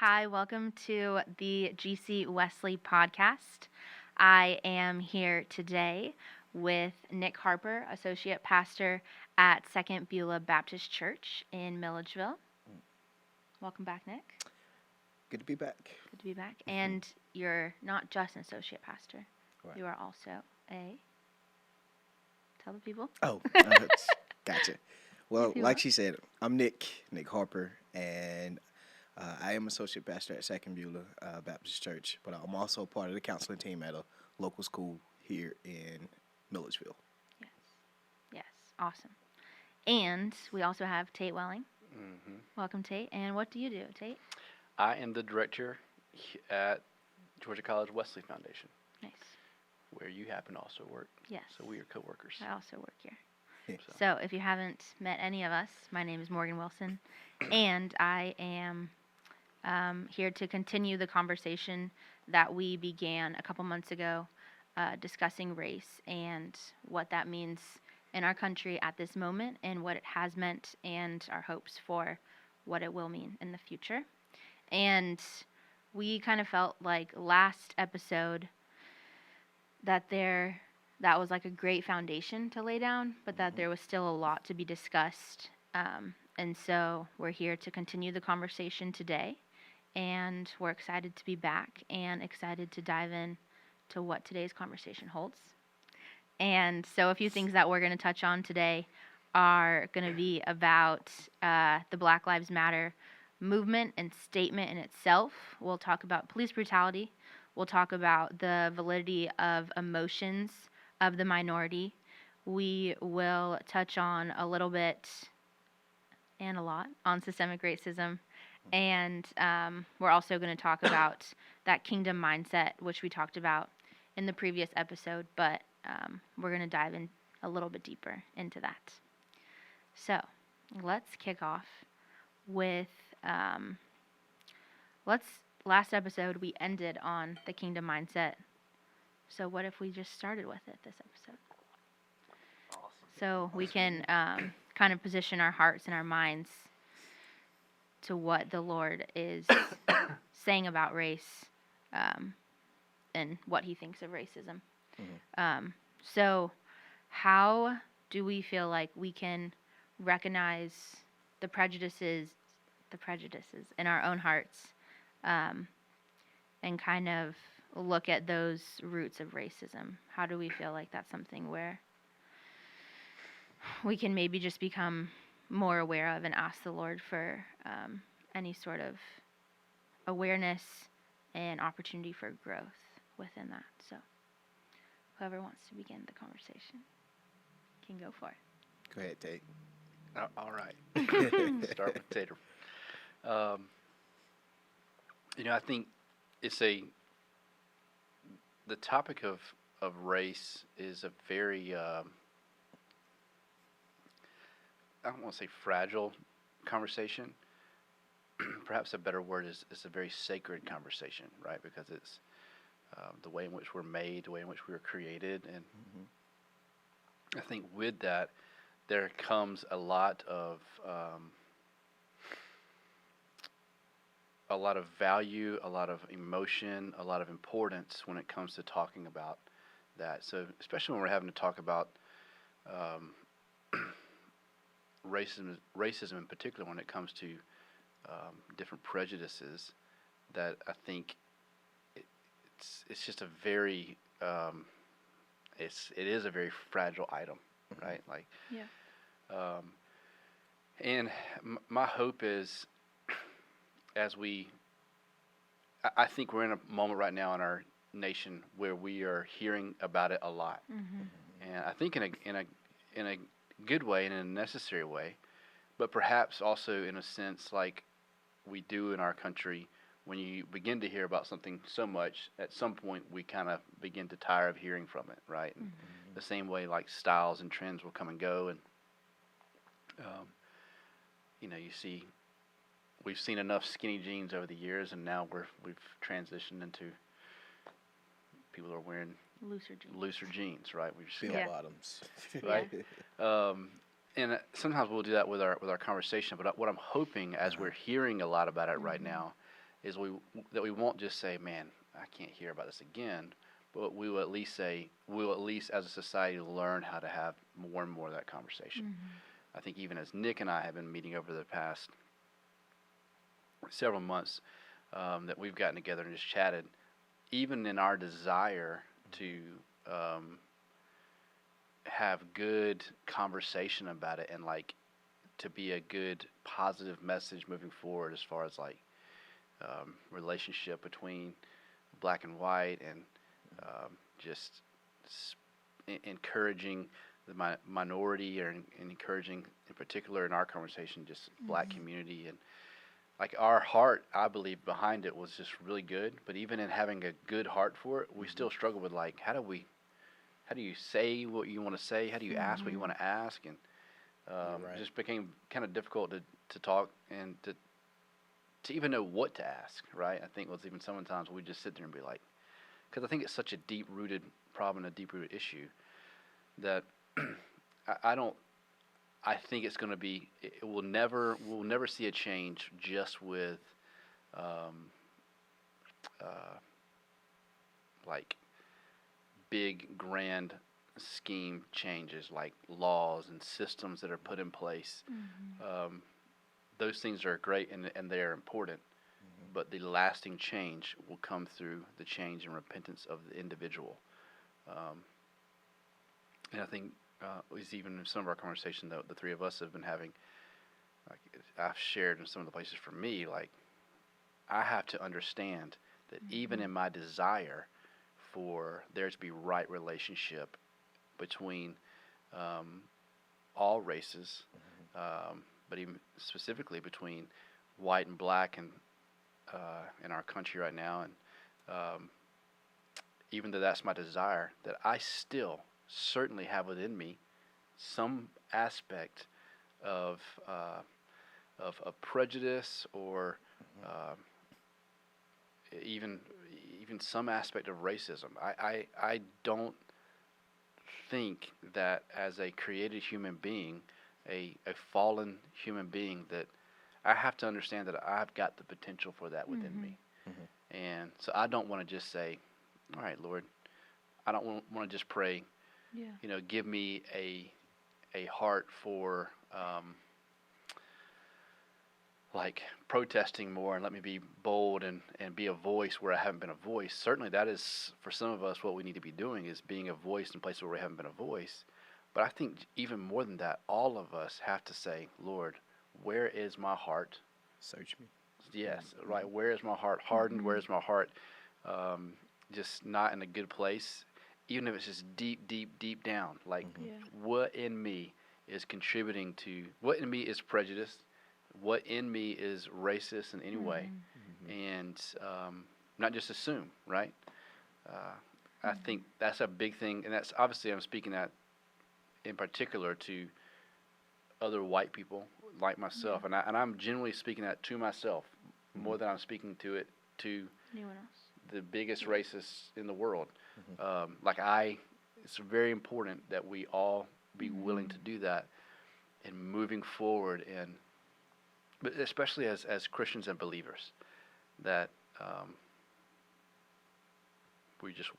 Hi, welcome to the GC Wesley podcast. I am here today with Nick Harper, Associate Pastor at Second Beulah Baptist Church in Milledgeville. Welcome back, Nick. Good to be back. Good to be back. And you're not just an Associate Pastor. Right. You are also tell the people. Oh, gotcha. Well, like she said, I'm Nick Harper, and I am Associate Pastor at Second Beulah Baptist Church, but I'm also part of the counseling team at a local school here in Milledgeville. Yes, awesome. And we also have Tate Welling. Mm-hmm. Welcome, Tate. And what do you do, Tate? I am the director at Georgia College Wesley Foundation. Nice. Where you happen to also work. Yes. So we are co-workers. I also work here. Yeah. So if you haven't met any of us, my name is Morgan Wilson, and I am here to continue the conversation that we began a couple months ago discussing race and what that means in our country at this moment and what it has meant and our hopes for what it will mean in the future. And we kind of felt like last episode that was like a great foundation to lay down, but that there was still a lot to be discussed. And so we're here to continue the conversation today, and we're excited to be back and excited to dive in to what today's conversation holds. And so a few things that we're going to touch on today are going to be about the Black Lives Matter movement and statement in itself. We'll talk about police brutality. We'll talk about the validity of emotions of the minority. We will touch on a little bit and a lot on systemic racism. And we're also going to talk about that kingdom mindset, which we talked about in the previous episode, but we're going to dive in a little bit deeper into that. So let's kick off with, last episode we ended on the kingdom mindset. So what if we just started with it this episode? Awesome. So we can kind of position our hearts and our minds to what the Lord is saying about race and what he thinks of racism. Mm-hmm. So how do we feel like we can recognize the prejudices in our own hearts and kind of look at those roots of racism? How do we feel like that's something where we can maybe just become more aware of and ask the Lord for any sort of awareness and opportunity for growth within that? So whoever wants to begin the conversation can go for it. Go ahead, Tate. All right. Start with Tater. I think it's the topic of race is a very, I don't want to say fragile conversation. Perhaps a better word is a very sacred conversation, right? Because it's the way in which we're made, the way in which we were created. And I think with that, there comes a lot of value, a lot of emotion, a lot of importance when it comes to talking about that. So especially when we're having to talk about racism in particular, when it comes to different prejudices, that I think it's just a very it is a very fragile item, right? Like, Yeah. And my hope is, I think we're in a moment right now in our nation where we are hearing about it a lot, and I think in a good way and in a necessary way, but perhaps also in a sense like we do in our country. When you begin to hear about something so much, at some point we kind of begin to tire of hearing from it, right? And the same way, like, styles and trends will come and go, and we've seen enough skinny jeans over the years, and now we've transitioned into people are wearing looser jeans, right? We've Bell bottoms, right? And sometimes we'll do that with our conversation. But what I'm hoping, as we're hearing a lot about it right now, is that we won't just say, "Man, I can't hear about this again," but we will at least say, we'll at least as a society learn how to have more and more of that conversation. I think even as Nick and I have been meeting over the past several months, that we've gotten together and just chatted, even in our desire to have good conversation about it and like to be a good positive message moving forward as far as like relationship between black and white and just encouraging the minority and encouraging in particular in our conversation just black community. And like our heart, I believe, behind it was just really good, but even in having a good heart for it, we still struggle with like how do you say what you want to say, how do you ask what you want to ask, and it just became kind of difficult to talk and to even know what to ask, right? I think it was even sometimes we just sit there and be like, because I think it's such a deep-rooted problem, a deep-rooted issue that I think it's going to be, we'll never see a change just with like big grand scheme changes like laws and systems that are put in place. Those things are great and they are important, but the lasting change will come through the change and repentance of the individual. And I think is even in some of our conversation that the three of us have been having, like I've shared in some of the places for me, like I have to understand that even in my desire for there to be right relationship between all races, but even specifically between white and black and in our country right now, and even though that's my desire, that I still certainly have within me some aspect of prejudice or even some aspect of racism. I don't think that as a created human being, a fallen human being, that I have to understand that I've got the potential for that within me. And so I don't want to just say, all right, Lord, I don't want to just pray, give me a heart for like protesting more and let me be bold and be a voice where I haven't been a voice. Certainly that is, for some of us, what we need to be doing is being a voice in places where we haven't been a voice. But I think even more than that, all of us have to say, Lord, where is my heart? Search me. Yes, right. Where is my heart hardened? Where is my heart just not in a good place? Even if it's just deep, deep, deep down. Like what in me is contributing to, what in me is prejudiced? What in me is racist in any way? And not just assume, right? I think that's a big thing. And that's obviously I'm speaking that in particular to other white people like myself. And I'm generally speaking that to myself more than I'm speaking to it to anyone else, the biggest racists in the world. It's very important that we all be willing to do that and moving forward, and but especially as Christians and believers, that we're just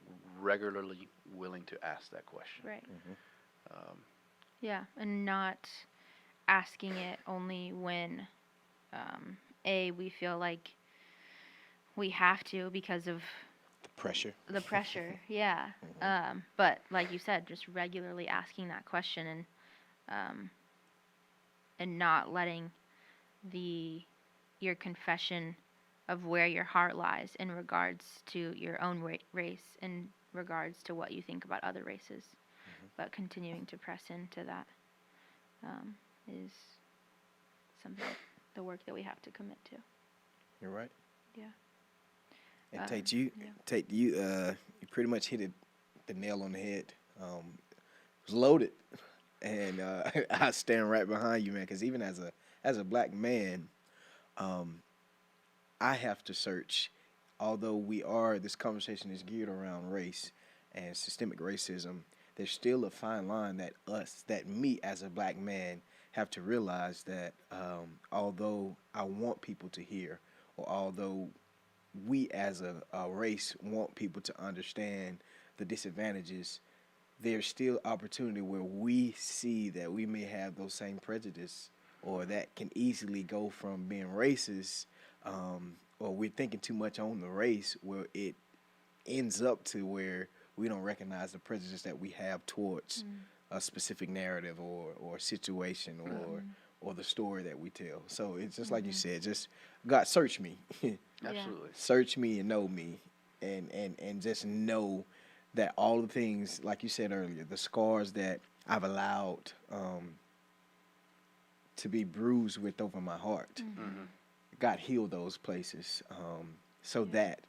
regularly willing to ask that question. Right. And not asking it only when we feel like we have to because of the pressure. But like you said, just regularly asking that question and not letting your confession of where your heart lies in regards to your own race, in regards to what you think about other races, but continuing to press into that is something, the work that we have to commit to. You're right. Yeah. And Tate, you pretty much hit the nail on the head. It was loaded, and I stand right behind you, man. Because even as a black man, I have to search. Although this conversation is geared around race and systemic racism, there's still a fine line that me as a black man have to realize that although I want people to hear, or although we as a race want people to understand the disadvantages, there's still opportunity where we see that we may have those same prejudice, or that can easily go from being racist, or we're thinking too much on the race, where it ends up to where we don't recognize the prejudice that we have towards a specific narrative or situation or the story that we tell. So it's just like you said, just God, search me. Absolutely. Search me and know me, and just know that all the things, like you said earlier, the scars that I've allowed to be bruised with over my heart, God heal those places, so that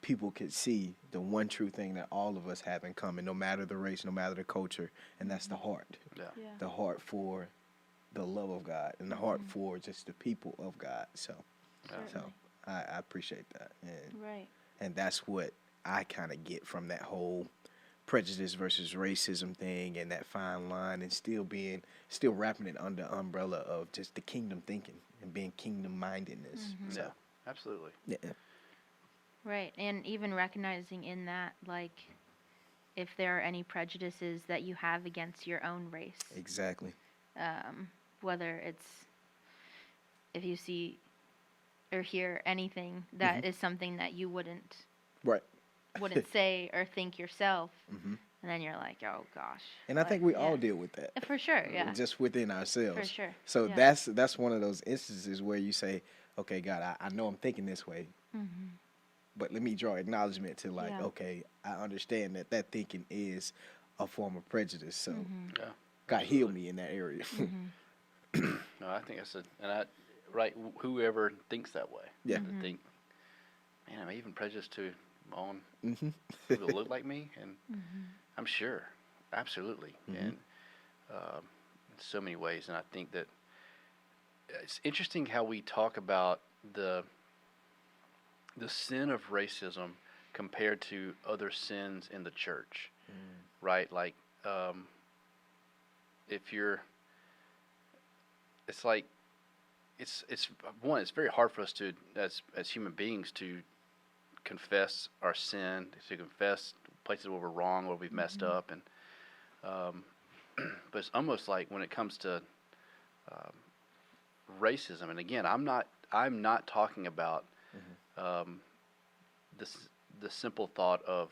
people could see the one true thing that all of us have in common, no matter the race, no matter the culture, and that's the heart. Yeah. The heart for the love of God, and the heart for just the people of God. So I appreciate that. And that's what I kind of get from that whole prejudice versus racism thing, and that fine line, and still wrapping it under the umbrella of just the kingdom thinking and being kingdom mindedness. So Yeah, absolutely. yeah. Right, and even recognizing in that, like, if there are any prejudices that you have against your own race. Exactly. Whether it's, if you see or hear anything that is something that you wouldn't say or think yourself, and then you're like, oh gosh. And I think we all deal with that. For sure, yeah. Just within ourselves. For sure. So that's one of those instances where you say, okay, God, I know I'm thinking this way, but let me draw acknowledgement to okay, I understand that thinking is a form of prejudice. So God heal me in that area. No, I think whoever thinks that way. Yeah. To think, man, I'm even prejudiced to my own people that look like me, and I'm sure, absolutely, and in so many ways. And I think that it's interesting how we talk about the sin of racism compared to other sins in the church, right? Like, it's like, it's very hard for us to, as human beings, to confess our sin, to confess places where we're wrong, where we've messed up, and but it's almost like when it comes to racism, and again, I'm not talking about the simple thought of,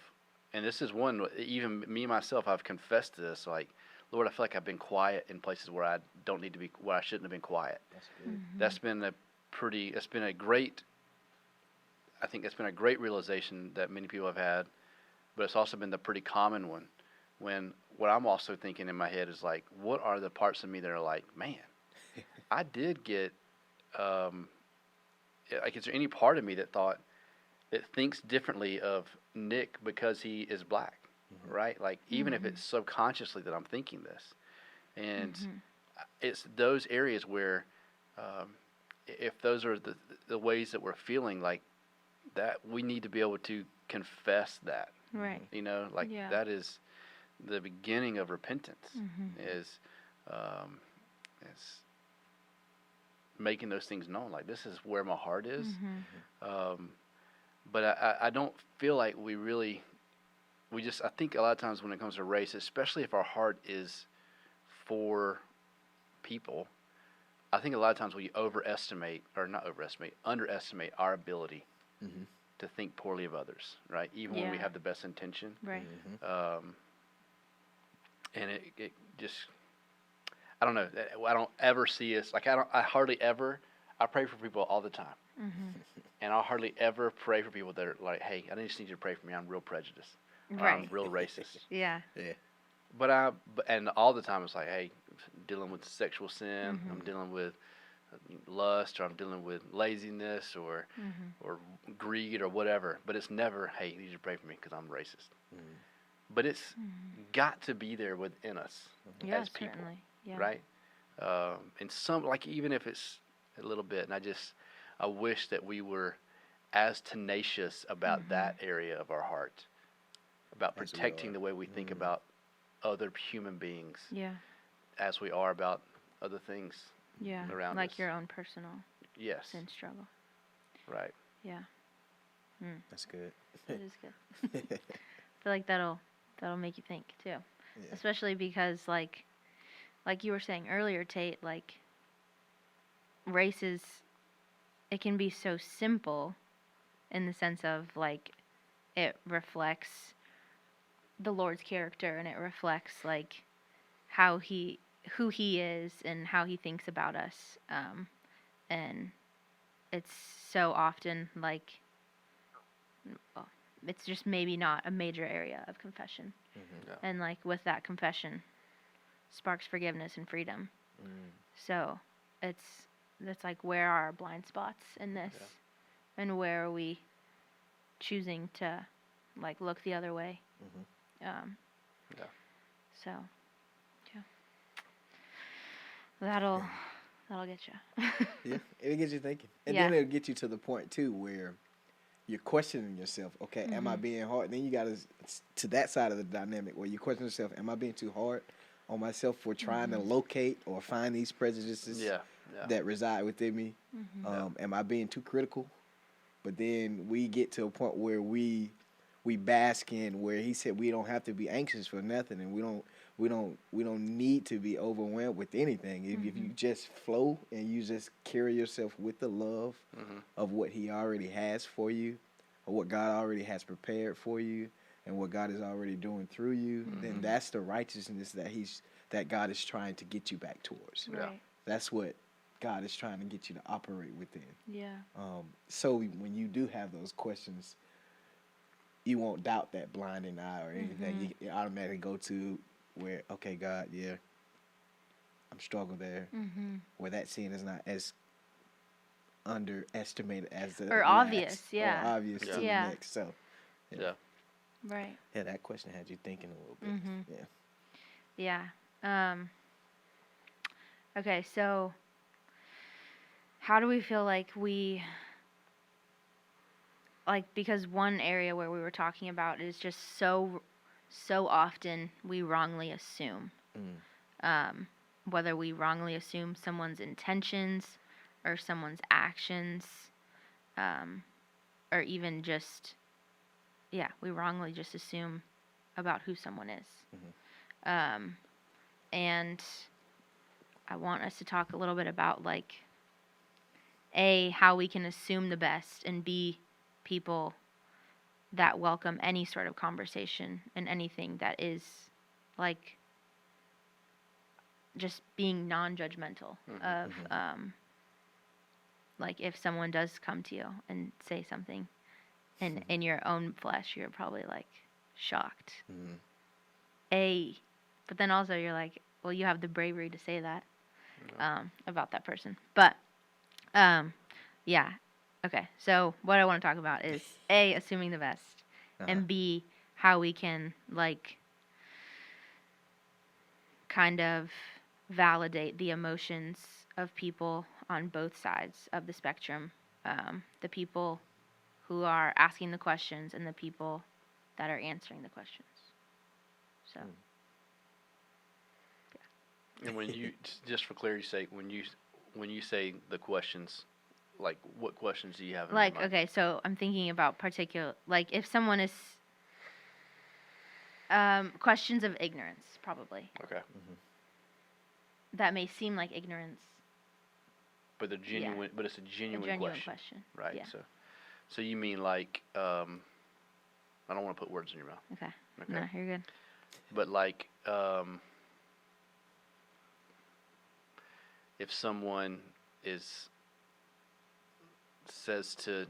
and this is one, even me myself, I've confessed to this, like, Lord, I feel like I've been quiet in places where I don't need to be, where I shouldn't have been quiet. That's good. That's been a great, I think that's been a great realization that many people have had, but it's also been the pretty common one, when what I'm also thinking in my head is like, what are the parts of me that are like, man, I did get, like, is there any part of me that thinks differently of Nick because he is black, right? Like, even if it's subconsciously that I'm thinking this. And it's those areas where, if those are the ways that we're feeling, like, that we need to be able to confess that. Right. You know, like, that is the beginning of repentance, is making those things known. Like, this is where my heart is. But I don't feel like I think a lot of times when it comes to race, especially if our heart is for people, I think a lot of times we underestimate our ability to think poorly of others, right? Even when we have the best intention. Right. And it just, I don't know. I don't ever see us, like, I pray for people all the time. And I'll hardly ever pray for people that are like, hey, I just need you to pray for me. I'm real prejudiced. Or I'm real racist. Yeah. And all the time it's like, hey, I'm dealing with sexual sin. I'm dealing with lust, or I'm dealing with laziness, or greed, or whatever. But it's never, hey, you need to pray for me because I'm racist. But it's got to be there within us as people, right? And some, like, even if it's a little bit, and I wish that we were as tenacious about that area of our heart, about protecting the way we think about other human beings, as we are about other things around like us. your own personal Yes. sin struggle. Right. Yeah. That's good. It is good. I feel like that'll make you think too, Yeah. especially because like you were saying earlier, Tate, like race it can be so simple in the sense of like it reflects the Lord's character and it reflects like who he is and how he thinks about us, and it's so often like, well, it's just maybe not a major area of confession. Yeah. And like with that confession sparks forgiveness and freedom. So that's like, where are our blind spots in this? Yeah. And where are we choosing to like look the other way? Yeah. So yeah, that'll get you. Yeah, it'll get you thinking, and Yeah. then it'll get you to the point too where you're questioning yourself. Okay, am I being hard? And then you got to that side of the dynamic where you question yourself: am I being too hard on myself for trying to locate or find these prejudices that reside within me? Am I being too critical? But then we get to a point where we bask in where he said we don't have to be anxious for nothing, and we don't need to be overwhelmed with anything. If you just flow and you just carry yourself with the love of what he already has for you, or what God already has prepared for you, and what God is already doing through you, then that's the righteousness that God is trying to get you back towards. Right. That's what God is trying to get you to operate within. Yeah. So when you do have those questions, you won't doubt that blinding eye or anything. You automatically go to where, okay, God, yeah, I'm struggling there. Where that sin is not as underestimated as the or obvious, or obvious to the Yeah. next. So, Yeah. Right. yeah, that question had you thinking a little bit. Yeah. Okay, so how do we feel like because one area where we were talking about is just so often we wrongly assume, whether we wrongly assume someone's intentions or someone's actions, or even just, we wrongly just assume about who someone is. And I want us to talk a little bit about like, A, how we can assume the best, and B, people that welcome any sort of conversation and anything that is like just being non-judgmental of like if someone does come to you and say something and in your own flesh you're probably like shocked. But then also you're like, well, you have the bravery to say that about that person. But okay, so what I want to talk about is A, assuming the best, and B, how we can like kind of validate the emotions of people on both sides of the spectrum, the people who are asking the questions and the people that are answering the questions. So And when you, just for clarity's sake, when you say the questions, like what questions do you have in like, mind? okay, so I'm thinking about particular, like if someone is questions of ignorance, probably. Okay. That may seem like ignorance. But they're genuine. But it's a genuine question. Right. Yeah. So you mean like I don't want to put words in your mouth. Okay. No, you're good. But like if someone says to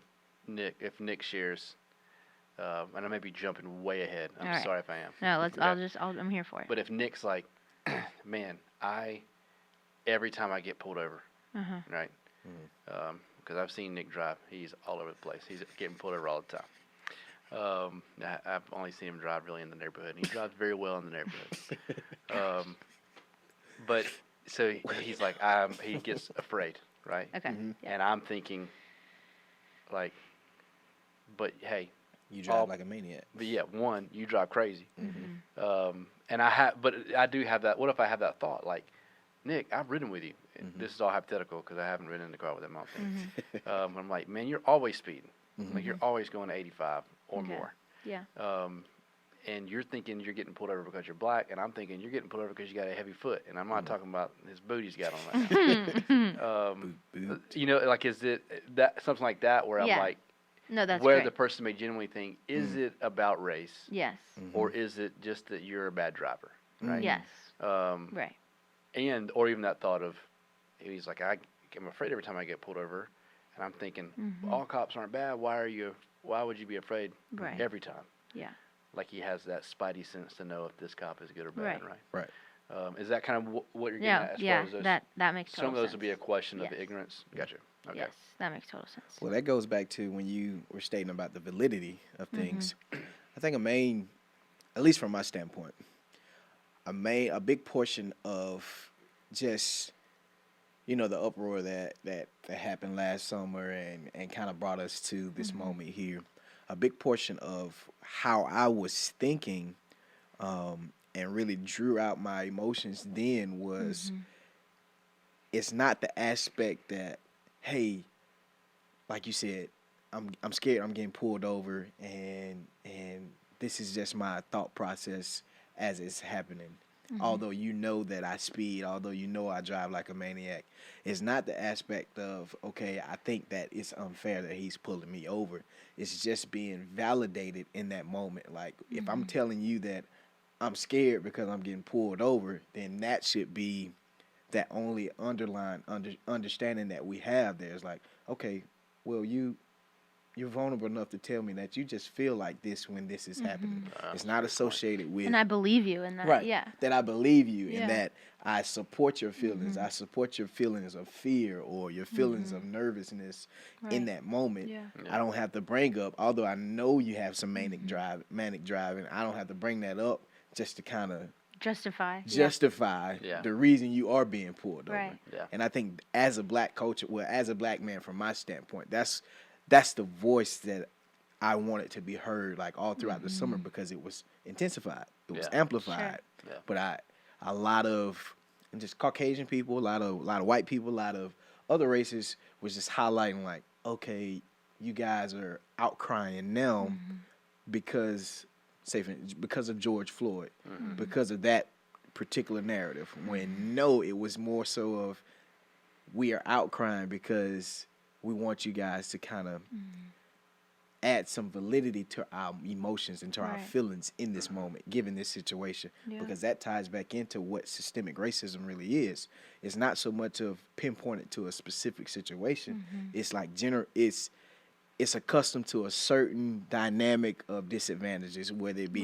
Nick, if Nick shares, and I may be jumping way ahead. I'm sorry if I am. No, I'm here for it. But if Nick's like, man, every time I get pulled over, right? Because I've seen Nick drive. He's all over the place. He's getting pulled over all the time. I've only seen him drive really in the neighborhood. And he drives very well in the neighborhood. But so he's like, he gets afraid, right? Okay. And I'm thinking, like, but hey, you drive like a maniac. But yeah, one, you drive crazy. And but I do have that. What if I have that thought, like, Nick, I've ridden with you. this is all hypothetical because I haven't ridden in the car with that mountain. I'm like, man, you're always speeding. Like you're always going to 85 or more. Yeah. And you're thinking you're getting pulled over because you're black, and I'm thinking you're getting pulled over because you got a heavy foot. And I'm not talking about his boot he's got on right now. You know, like is it that something like that where I'm like, no, that's where great. the person may genuinely think, is it about race? Yes. Or is it just that you're a bad driver? Right. Yes. Right. And or even that thought of, he's like, I'm afraid every time I get pulled over, and I'm thinking, all cops aren't bad. Why would you be afraid every time? Yeah. Like he has that spidey sense to know if this cop is good or bad, Right. right? Right. Is that kind of what you're getting at? As far as those, that makes total sense. Some of those would be a question of ignorance. Gotcha. Okay. Yes, that makes total sense. Well, that goes back to when you were stating about the validity of things. I think at least from my standpoint, a big portion of just, you know, the uproar that happened last summer and kind of brought us to this moment here. A big portion of how I was thinking and really drew out my emotions then was it's not the aspect that, hey, like you said, I'm scared I'm getting pulled over and this is just my thought process as it's happening. Although you know that I speed, although you know I drive like a maniac, it's not the aspect of, okay, I think that it's unfair that he's pulling me over. It's just being validated in that moment. Like, if I'm telling you that I'm scared because I'm getting pulled over, then that should be that only underlying understanding that we have there. It's like, okay, well, you're vulnerable enough to tell me that you just feel like this when this is happening. It's not associated with... And I believe you in that. Right. Yeah. That I believe you and that I support your feelings. I support your feelings of fear or your feelings of nervousness in that moment. Yeah. I don't have to bring up, although I know you have some manic driving, I don't have to bring that up just to kind of justify the reason you are being pulled over. Right. Yeah. And I think as a black culture, well, as a black man from my standpoint, that's the voice that I wanted to be heard like all throughout the summer because it was intensified. It was amplified. Sure. Yeah. But a lot of just Caucasian people, a lot of white people, a lot of other races was just highlighting like, okay, you guys are outcrying now because of George Floyd, because of that particular narrative. When no, it was more so of we are outcrying because we want you guys to kind of add some validity to our emotions and to our feelings in this moment, given this situation, because that ties back into what systemic racism really is. It's not so much of pinpointed to a specific situation. It's like it's accustomed to a certain dynamic of disadvantages, whether it be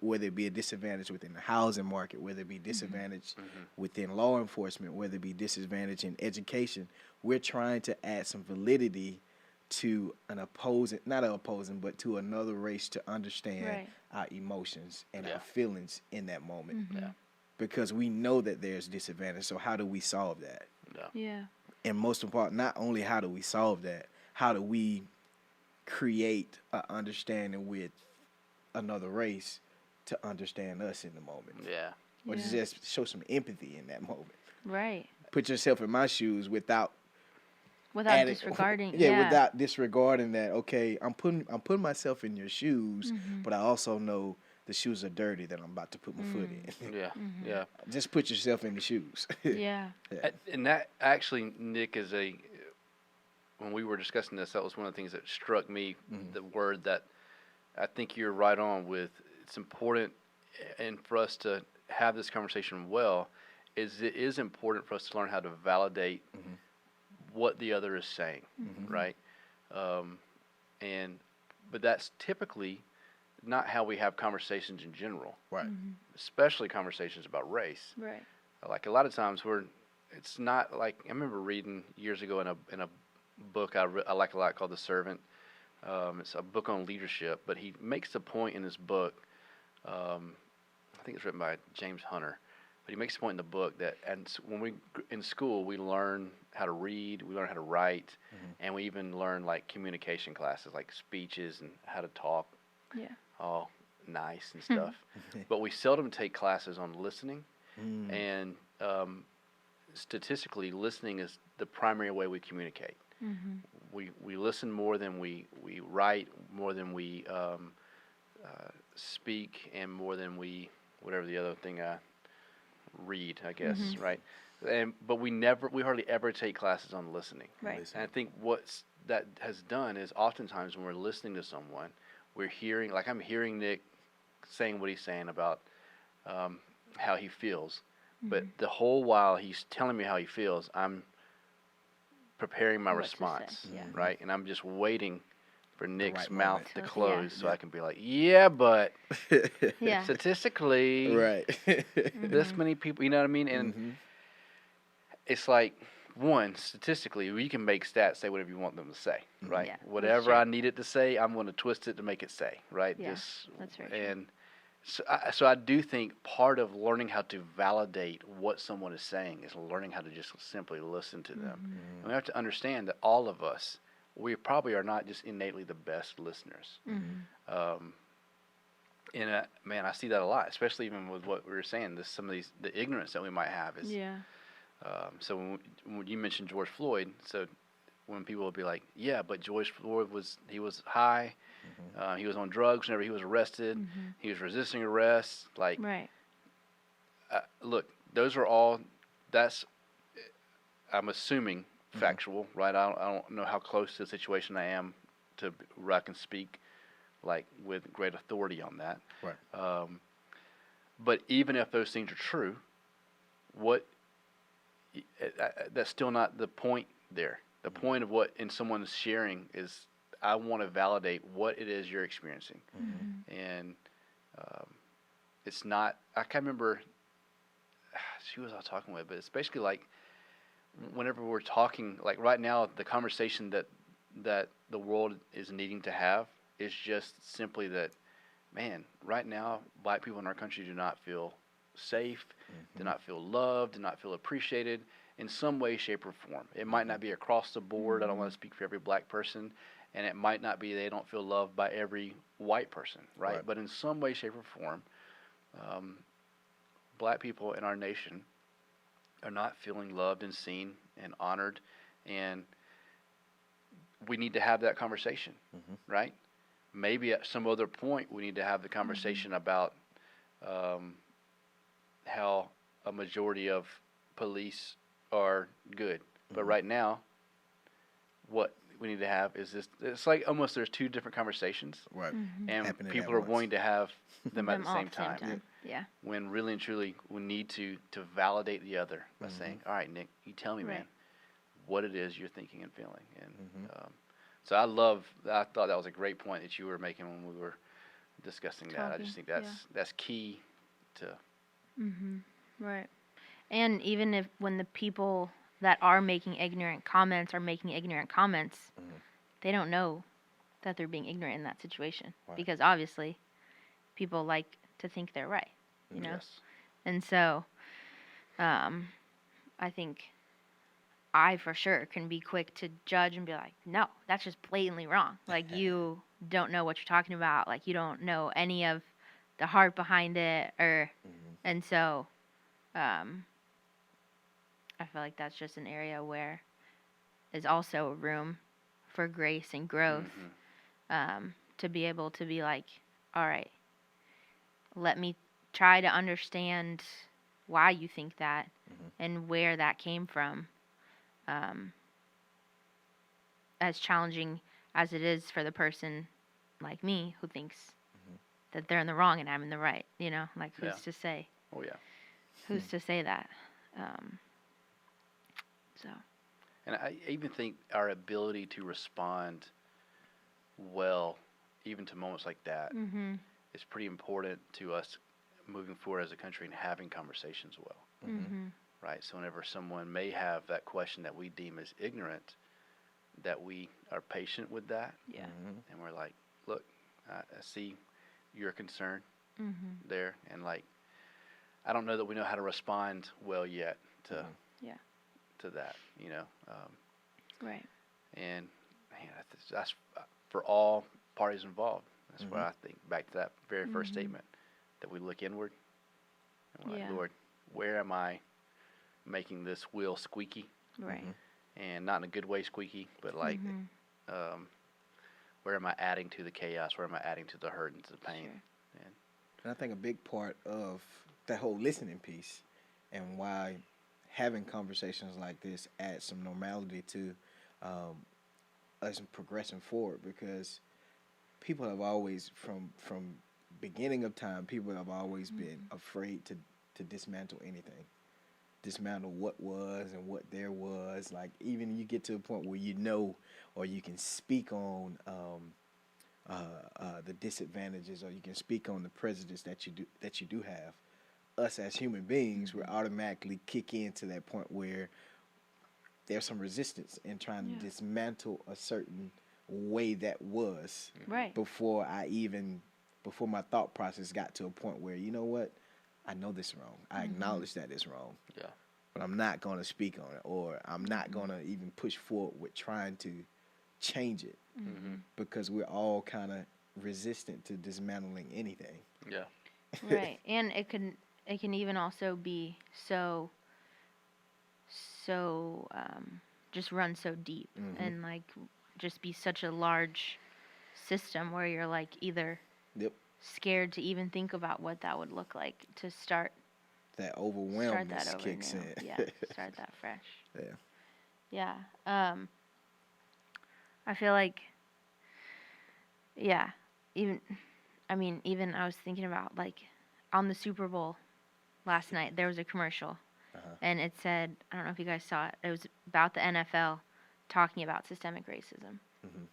whether it be a disadvantage within the housing market, whether it be disadvantage within law enforcement, whether it be disadvantage in education. We're trying to add some validity to but to another race to understand our emotions and our feelings in that moment. Because we know that there's disadvantage. So how do we solve that? And most important, not only how do we solve that, how do we create an understanding with another race to understand us in the moment? Or to just show some empathy in that moment. Right. Put yourself in my shoes without disregarding. Without disregarding that. Okay, I'm putting myself in your shoes, but I also know the shoes are dirty that I'm about to put my foot in. Just put yourself in the shoes. And that actually, Nick, when we were discussing this, that was one of the things that struck me. The word that I think you're right on with. It's important, and for us to have this conversation well, it is important for us to learn how to validate what the other is saying, right? But that's typically not how we have conversations in general, right? Especially conversations about race, right? Like a lot of times it's not like I remember reading years ago in a book I like a lot called The Servant. It's a book on leadership, but he makes the point in this book. I think it's written by James Hunter. But he makes a point in the book that when we in school we learn how to read, we learn how to write, and we even learn like communication classes like speeches and how to talk. All nice and stuff. But we seldom take classes on listening, and statistically, listening is the primary way we communicate. Mm-hmm. We listen more than we write, more than we speak, and more than we, whatever the other thing I read, I guess, Mm-hmm. right? But we hardly ever take classes on listening. Right. And I think what's that has done is oftentimes when we're listening to someone, we're hearing, like I'm hearing Nick saying what he's saying about how he feels, but the whole while he's telling me how he feels, I'm preparing my What to say, response, yeah. right? And I'm just waiting for Nick's right mouth moment. to Yeah. close so Yeah. I can be like, yeah, but Yeah. statistically, Right. this many people, you know what I mean? And Mhm. it's like, one, statistically, you can make stats say whatever you want them to say, right? Yeah, that's Whatever true. I need it to say, I'm going to twist it to make it say, right? Yeah, that's very true. And so I do think part of learning how to validate what someone is saying is learning how to just simply listen to them. Mm-hmm. And we have to understand that all of us, we probably are not just innately the best listeners. Mm-hmm. And man, I see that a lot, especially even with what we were saying. Some of the ignorance that we might have is. Yeah. So when you mentioned George Floyd, so when people would be like, yeah, but George Floyd was high, he was on drugs whenever he was arrested, Mm-hmm. he was resisting arrest. Like, Right. look, those are all. That's I'm assuming factual, right? I don't know how close to the situation I am to where I can speak like with great authority on that. Right. But even if those things are true, what that's still not the point there. The point of what in someone's sharing is I want to validate what it is you're experiencing. Mm-hmm. And it's not, I can't remember who was I talking with, but it's basically like whenever we're talking, like right now, the conversation that the world is needing to have is just simply that, man, right now, black people in our country do not feel safe, do not feel loved, do not feel appreciated in some way, shape, or form. It might not be across the board. I don't want to speak for every black person, and it might not be they don't feel loved by every white person, right? But in some way, shape, or form, black people in our nation are not feeling loved and seen and honored, and we need to have that conversation, right? Maybe at some other point we need to have the conversation about how a majority of police are good. But right now, what we need to have is this. It's like almost there's two different conversations, Right. and Happening people at are once. wanting to have them at Them the all same time. Yeah. When really and truly we need to validate the other by saying, all right, Nick, you tell me, Right. man, what it is you're thinking and feeling. And so I thought that was a great point that you were making when we were discussing that. I just think that's key to. Mm-hmm. Right. And even if when the people that are making ignorant comments are making ignorant comments, they don't know that they're being ignorant in that situation. Right. Because obviously people like to think they're right, you know? Yes. And so I think I for sure can be quick to judge and be like, no, that's just blatantly wrong. Like, you don't know what you're talking about. Like, you don't know any of the heart behind it. And so I feel like that's just an area where is also room for grace and growth, to be able to be like, all right, let me try to understand why you think that and where that came from. As challenging as it is for the person like me who thinks that they're in the wrong and I'm in the right, you know, like who's to say? Oh yeah. Who's to say that? So. And I even think our ability to respond well, even to moments like that, is pretty important to us moving forward as a country and having conversations well. Right? So whenever someone may have that question that we deem as ignorant, that we are patient with that. Yeah. And we're like, look, I see your concern there. And like, I don't know that we know how to respond well yet to that, you know. Right. And man, that's for all parties involved. That's why I think back to that very first statement, that we look inward and we're like, Lord, where am I making this wheel squeaky, Right. and not in a good way squeaky, but like, where am I adding to the chaos? Where am I adding to the hurt and to the pain? Sure. And I think a big part of that whole listening piece and why having conversations like this adds some normality to us progressing forward, because people have always, from beginning of time, people have always been afraid to dismantle anything. Dismantle what was and what there was. Like, even you get to a point where you know, or you can speak on the disadvantages, or you can speak on the prejudice that you do have. Us as human beings, we automatically kick into that point where there's some resistance in trying to dismantle a certain way that was, Right. before my thought process got to a point where, you know what, I know this is wrong. I acknowledge that it's wrong. Yeah. But I'm not going to speak on it, or I'm not going to even push forward with trying to change it, because we're all kind of resistant to dismantling anything. Yeah. Right. And it can even also be so just run so deep, and like just be such a large system where you're like either scared to even think about what that would look like to start That that overwhelmness over kicks new. in. Yeah, start that fresh. Yeah. Yeah. I feel like, even I was thinking about, like, on the Super Bowl last night, there was a commercial, and it said, I don't know if you guys saw it, it was about the NFL talking about systemic racism.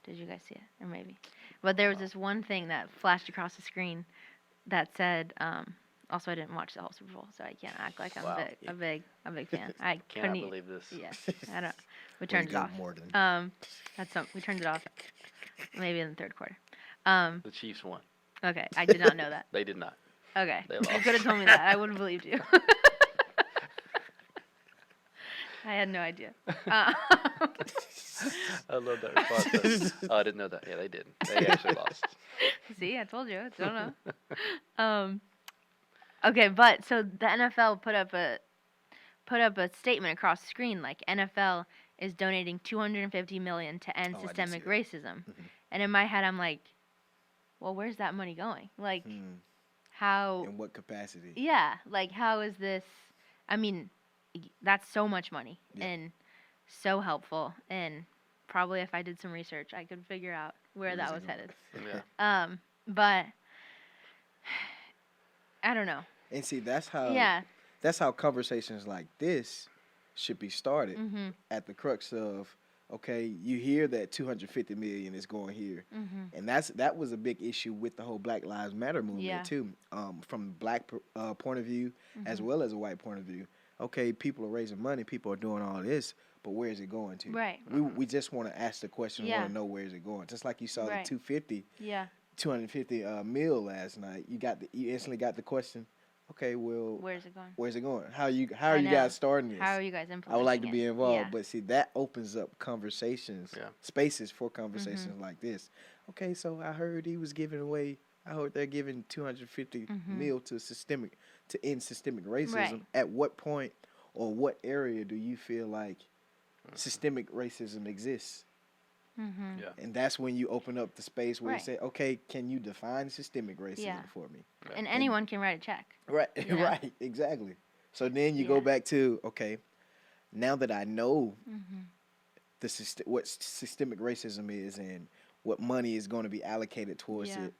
Did you guys see it? Or maybe. But there was this one thing that flashed across the screen that said, also I didn't watch the whole Super Bowl, so I can't act like I'm a big fan. I Cannot couldn't believe this. Yeah, I don't. We turned it off. Morgan. We turned it off maybe in the third quarter. The Chiefs won. Okay, I did not know that. They did not. Okay, They you lost. could have told me that. I would have believed you. I had no idea. I love that response. Oh, I didn't know that. Yeah, they didn't. They actually lost. See, I told you. I don't know. Okay, but so the NFL put up a statement across the screen, like, NFL is donating $250 million to end systemic racism. And in my head, I'm like, well, where's that money going? Like, how? In what capacity? Yeah, like, how is this? I mean, that's so much money and so helpful. And probably if I did some research, I could figure out where that was headed. Yeah. But I don't know. And see, that's how conversations like this should be started, at the crux of, okay, you hear that 250 million is going here, and that was a big issue with the whole Black Lives Matter movement too, from the black point of view as well as a white point of view. Okay, people are raising money, people are doing all this, but where is it going to? Right. We just want to ask the question, want to know where is it going. Just like you saw the 250 mil last night, you instantly got the question. Okay, well, where's it going? Where's it going? How are you guys starting this? How are you guys implementing I would like to it? be involved, Yeah. but see, that opens up conversations, spaces for conversations like this. Okay, so I heard they're giving 250 mil to end systemic racism. Right. At what point or what area do you feel like systemic racism exists? Yeah. And that's when you open up the space where Right. you say, okay, can you define systemic racism for me? And anyone can write a check. Right, You know? right, exactly. So then you go back to, okay, now that I know what systemic racism is and what money is going to be allocated towards it,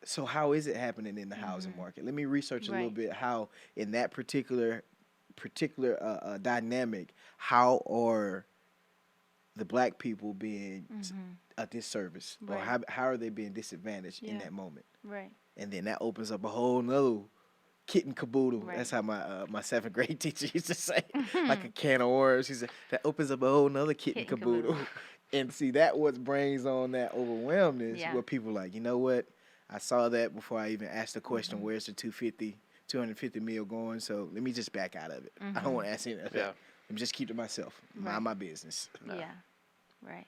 so how is it happening in the housing market? Let me research a little bit how in that particular dynamic, how are the black people being a disservice, or how are they being disadvantaged in that moment? Right. And then that opens up a whole nother kit and caboodle. Right. That's how my seventh grade teacher used to say, like a can of worms. He said that opens up a whole nother kit and caboodle. And see, that what brings on that overwhelmness where people are like, you know what? I saw that before I even asked the question, where's the 250 mil going? So let me just back out of it. I don't want to ask any of that. Let me just keep to myself. Mind my business. Yeah. Right.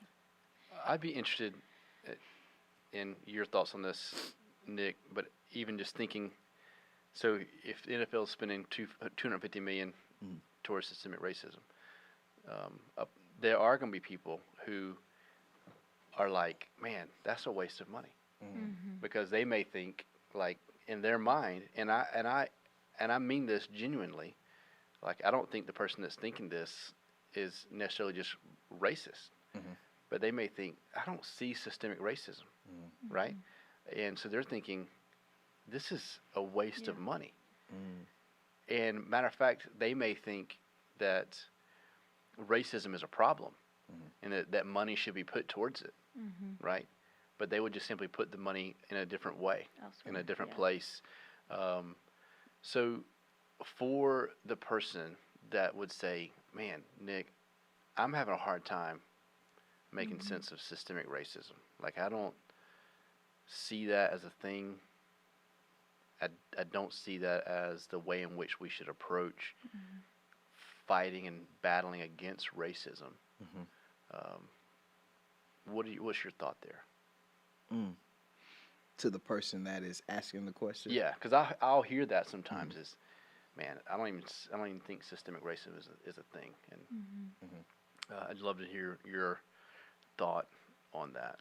I'd be interested in your thoughts on this, Nick, but even just thinking, so if the NFL is spending $250 million towards systemic racism. There are going to be people who are like, man, that's a waste of money, because they may think, like, in their mind, and I mean this genuinely. Like, I don't think the person that's thinking this is necessarily just racist, but they may think, I don't see systemic racism, right? And so they're thinking, this is a waste of money. And matter of fact, they may think that racism is a problem, and that money should be put towards it, right? But they would just simply put the money in a different way, Elsewhere, in a different place. So for the person that would say, man, Nick, I'm having a hard time making sense of systemic racism. Like, I don't see that as a thing. I don't see that as the way in which we should approach fighting and battling against racism. What's your thought there? To the person that is asking the question? Yeah, because I'll hear that sometimes is, man, I don't even think systemic racism is a thing. And I'd love to hear your thought on that.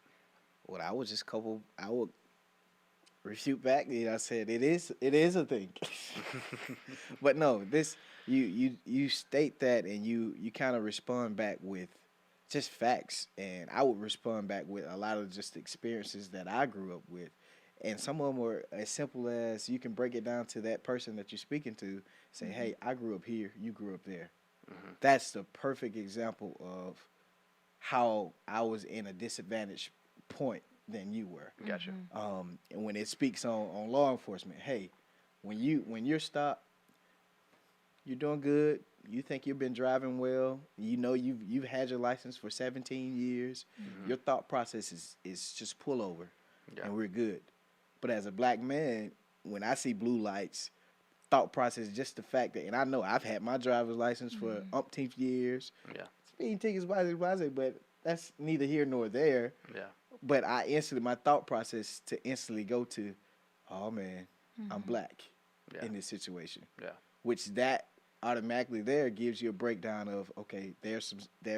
Well, I would refute back. I said it is a thing. But no, this you state that, and you kind of respond back with just facts, and I would respond back with a lot of just experiences that I grew up with, and some of them were as simple as you can break it down to that person that you're speaking to. Say, hey, I grew up here, you grew up there. That's the perfect example of how I was in a disadvantaged point than you were. Gotcha. And when it speaks on law enforcement, hey, when you're stopped, you're doing good. You think you've been driving well. You know you've had your license for 17 years. Your thought process is just pull over, and we're good. But as a black man, when I see blue lights, thought process just the fact that, and I know I've had my driver's license for umpteenth years. Yeah. Speeding tickets, but that's neither here nor there. Yeah. But my thought process to instantly go to, oh man, I'm black in this situation. Yeah. Which that automatically there gives you a breakdown of, okay, there's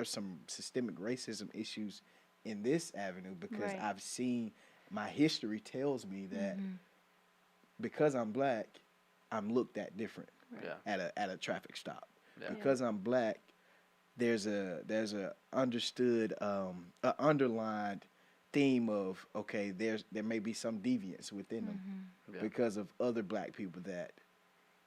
some systemic racism issues in this avenue, because I've seen, my history tells me that because I'm black, I'm looked at different at a traffic stop. Yeah. Because I'm black, there's a understood underlined theme of, okay, there may be some deviance within them because of other black people that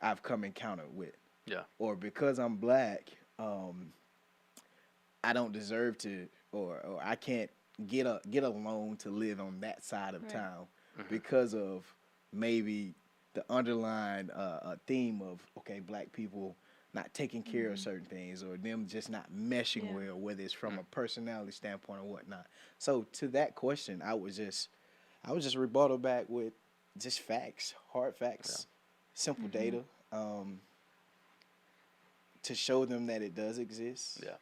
I've come encounter with. Yeah. Or because I'm black, I don't deserve to, or I can't get a loan to live on that side of town because of maybe the underlying theme of, okay, black people not taking care of certain things, or them just not meshing well, whether it's from a personality standpoint or whatnot. So to that question, I would just rebuttal back with just facts, hard facts, simple data, to show them that it does exist. Yeah.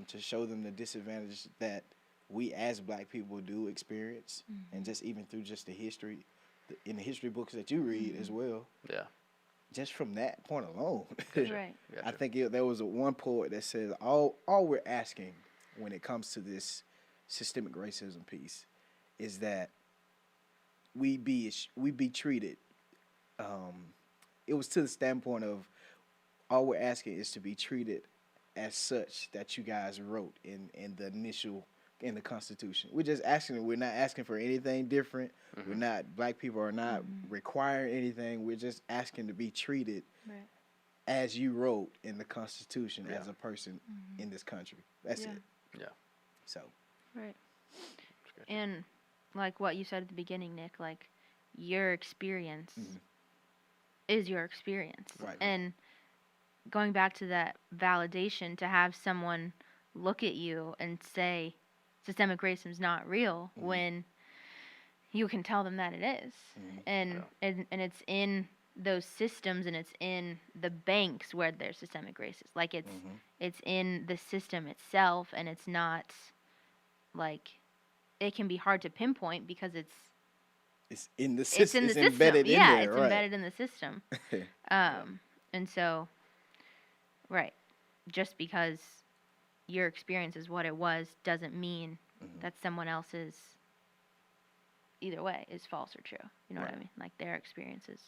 To show them the disadvantage that we as black people do experience, and just even through just the history, in the history books that you read as well. Yeah. Just from that point alone. Right. Gotcha. I think there was one poet that says all we're asking when it comes to this systemic racism piece is that we be treated. It was to the standpoint of, all we're asking is to be treated as such that you guys wrote in the Constitution. We're just asking. We're not asking for anything different. We're not, black people are not requiring anything. We're just asking to be treated as you wrote in the Constitution as a person in this country. That's it. Yeah. So. Right. And like what you said at the beginning, Nick, like your experience is your experience. Right. And going back to that validation, to have someone look at you and say systemic racism is not real, when you can tell them that it is. And it's in those systems, and it's in the banks where there's systemic racism. Like it's in the system itself, and it's not like, it can be hard to pinpoint because it's in the system. It's embedded in there. It's embedded in the system. And so Right. Just because your experience is what it was doesn't mean that someone else's, either way, is false or true. You know what I Right. mean? Like their experience is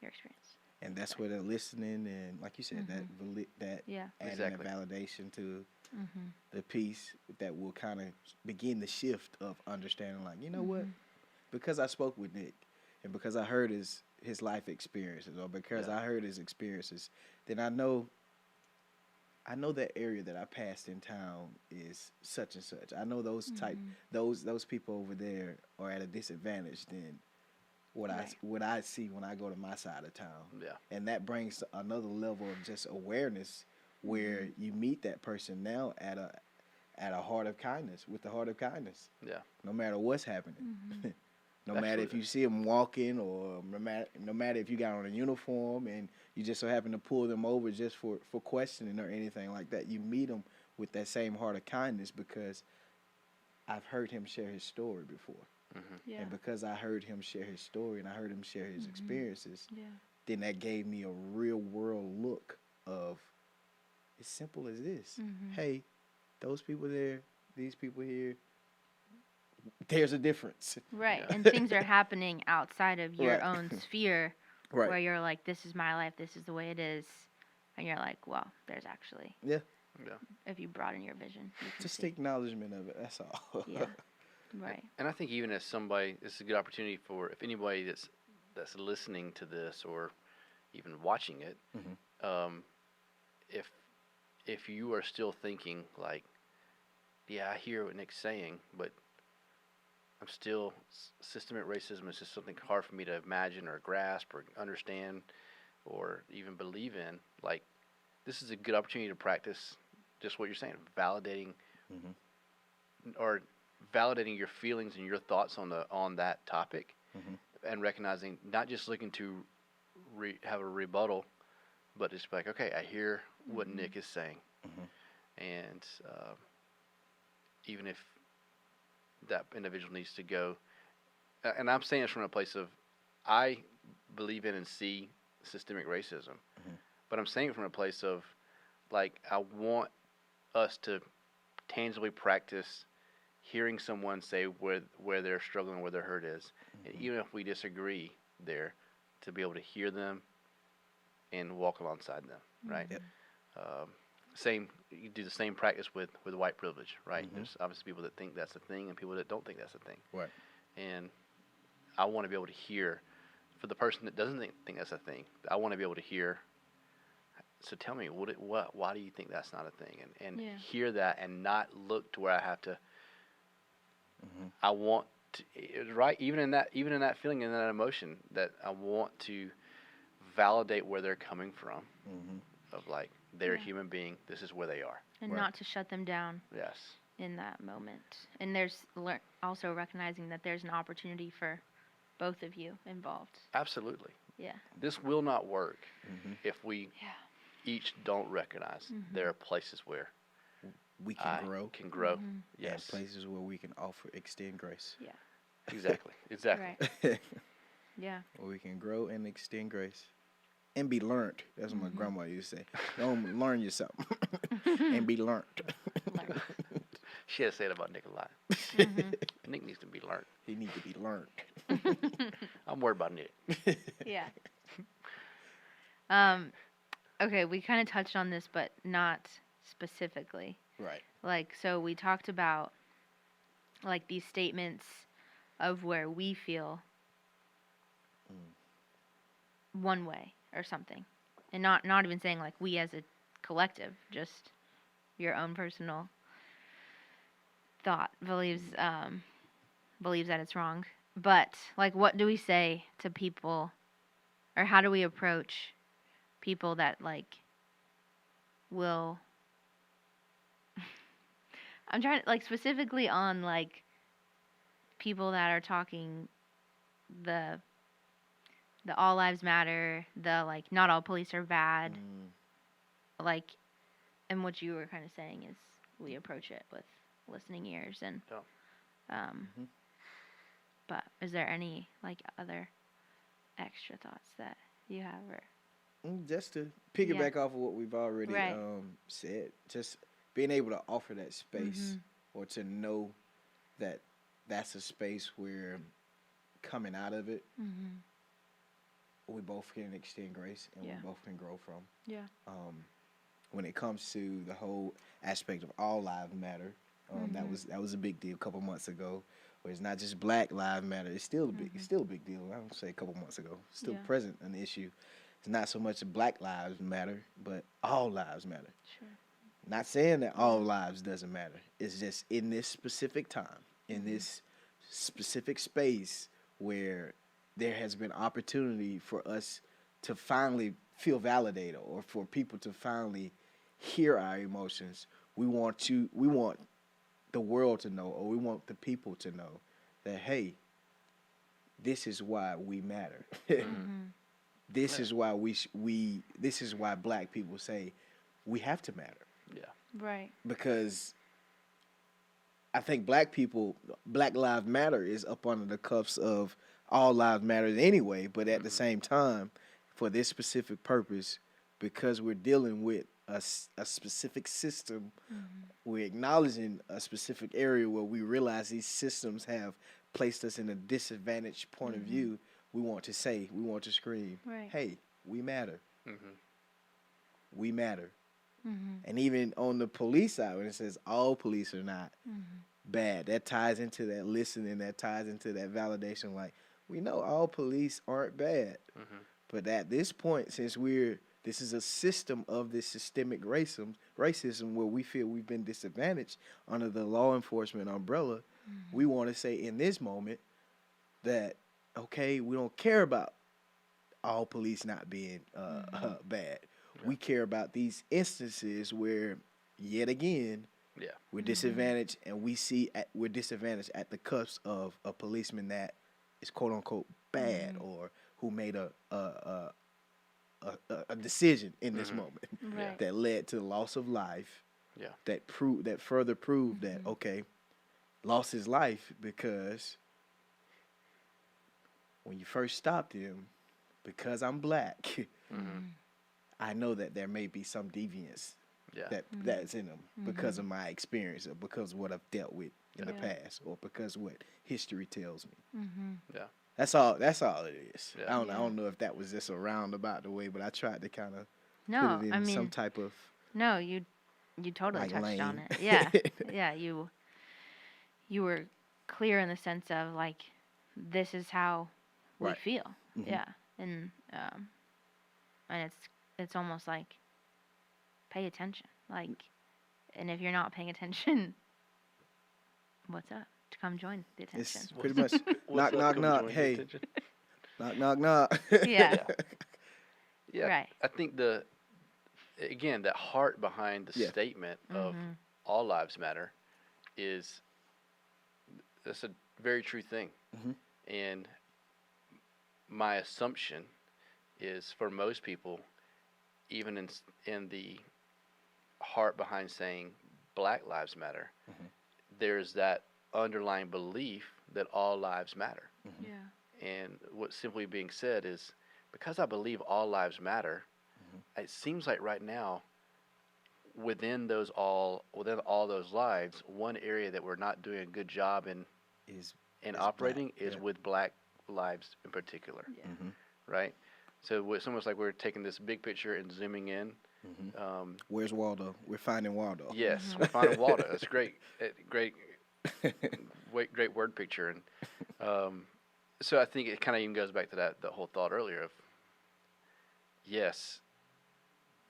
your experience. And that's where the listening and, like you said, that Yeah. adding Exactly. the validation to Mm-hmm. the piece that will kind of begin the shift of understanding. Like, you know what? Because I spoke with Nick, and because I heard his life experiences, or because I heard his experiences, then I know that area that I passed in town is such and such. I know those those people over there are at a disadvantage than what I see when I go to my side of town. Yeah. And that brings another level of just awareness where you meet that person now at a heart of kindness, with the heart of kindness. Yeah. No matter what's happening. No matter if Absolutely. you see them walking, or no matter if you got on a uniform and you just so happen to pull them over just for questioning or anything like that, you meet them with that same heart of kindness because I've heard him share his story before. Yeah. And because I heard him share his story and I heard him share his experiences, Yeah. then that gave me a real world look of, as simple as this. Hey, those people there, these people here, there's a difference. Right. Yeah. And things are happening outside of your Right. own sphere Right. where you're like, this is my life, this is the way it is. And you're like, well, there's actually, Yeah. Yeah. if you broaden your vision, you can Just see. the acknowledgement of it. That's all. Yeah. Right. And I think even as somebody, this is a good opportunity for if anybody that's listening to this or even watching it, if you are still thinking like, yeah, I hear what Nick's saying, but I'm still systemic racism is just something hard for me to imagine or grasp or understand or even believe in. Like, this is a good opportunity to practice just what you're saying, validating or validating your feelings and your thoughts on that topic, and recognizing, not just looking to have a rebuttal, but just be like, okay, I hear what Nick is saying, and even if that individual needs to go, and I'm saying this from a place of, I believe in and see systemic racism, but I'm saying it from a place of, like, I want us to tangibly practice hearing someone say where they're struggling, where their hurt is, and even if we disagree there, to be able to hear them and walk alongside them, right? Yep. You do the same practice with white privilege, right? There's obviously people that think that's a thing and people that don't think that's a thing. Right. And I want to be able to hear, for the person that doesn't think that's a thing, I want to be able to hear, so tell me, why do you think that's not a thing? And hear that and not look to where I have to, I want to, right, even in that feeling and that emotion, that I want to validate where they're coming from, of like, they're a human being, this is where they are. And not to shut them down Yes. in that moment. And there's also recognizing that there's an opportunity for both of you involved. Absolutely. Yeah. This will not work if we each don't recognize there are places where We can grow. Can grow. And Yes. places where we can extend grace. Yeah. Exactly. Exactly. Right. Yeah. Where we can grow and extend grace. And be learned. That's what my grandma used to say. Don't learn yourself. And be learned. Learn. She has said about Nick a lot. Nick needs to be learned. He needs to be learned. I'm worried about Nick. Yeah. Okay, we kind of touched on this, but not specifically. Right. Like, so we talked about, like, these statements of where we feel one way or something. And not even saying, like, we as a collective, just your own personal thought believes that it's wrong. But, like, what do we say to people, or how do we approach people that, like, will... I'm trying to, like, specifically on, like, people that are talking the all lives matter, the, like, not all police are bad, like, and what you were kind of saying is we approach it with listening ears and, but is there any, like, other extra thoughts that you have, or Just to piggyback off of what we've already Right. said, just being able to offer that space Mhm. or to know that that's a space where coming out of it, Mhm. we both can extend grace and Yeah. we both can grow from. Yeah. When it comes to the whole aspect of all lives matter, that was a big deal a couple months ago. Where it's not just Black Lives Matter. It's still a big deal. I would say a couple months ago, still Yeah. present an issue. It's not so much Black lives matter, but all lives matter. Sure. Not saying that all lives doesn't matter. It's just in this specific time, in this specific space where there has been opportunity for us to finally feel validated or for people to finally hear our emotions. We want the world to know or we want the people to know that hey, this is why we matter. This is why this is why Black people say we have to matter. Yeah. Right. Because I think Black Lives Matter is up under the cuffs of all lives matter anyway, but at the same time, for this specific purpose, because we're dealing with a specific system, we're acknowledging a specific area where we realize these systems have placed us in a disadvantaged point of view. We want to scream, Right. hey, we matter. Mm-hmm. We matter. And even on the police side, when it says all police are not bad, that ties into that listening, that ties into that validation. Like, we know all police aren't bad. But at this point, since this is a system of this systemic racism where we feel we've been disadvantaged under the law enforcement umbrella, we want to say in this moment that, okay, we don't care about all police not being bad. We care about these instances where, yet again, we're disadvantaged, and we're disadvantaged at the cusp of a policeman that is quote unquote bad or who made a decision in this moment Right. that led to the loss of life. Yeah. That further proved that okay, lost his life because when you first stopped him, because I'm Black. I know that there may be some deviance that's in them because of my experience or because of what I've dealt with in the past or because of what history tells me. Yeah. That's all it is. Yeah. I don't know if that was just a roundabout the way, but I tried to kind of No, put it in some type of no, you totally like touched on lane. it. Yeah. Yeah, you were clear in the sense of like this is how we Right. feel. Yeah. And it's almost like pay attention. Like, and if you're not paying attention, what's up? To come join the attention. It's pretty much knock, knock, Come knock. join the Hey, attention. knock, knock, knock. Yeah. Yeah. Right. I think again, that heart behind the statement of all lives matter that's a very true thing. And my assumption is for most people, even in the heart behind saying Black lives matter, there's that underlying belief that all lives matter. Yeah. And what's simply being said is because I believe all lives matter, it seems like right now within all those lives, one area that we're not doing a good job in operating Black. is with Black lives in particular. Yeah. Right? So it's almost like we're taking this big picture and zooming in. Where's Waldo? We're finding Waldo. Yes, we're finding Waldo. That's great. Great word picture. And so I think it kind of even goes back to the whole thought earlier of, yes,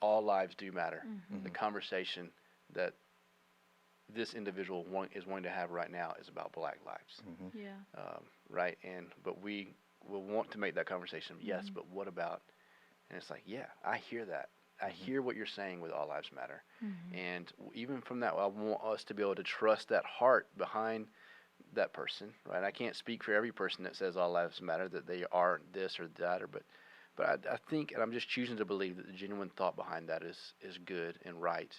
all lives do matter. The conversation that this individual is wanting to have right now is about Black lives. Yeah. Right? But we will want to make that conversation, yes, but what about? And it's like, yeah, I hear that. I hear what you're saying with all lives matter. And even from that, I want us to be able to trust that heart behind that person, right? I can't speak for every person that says all lives matter, that they are this or that, but I think, and I'm just choosing to believe that the genuine thought behind that is good and right.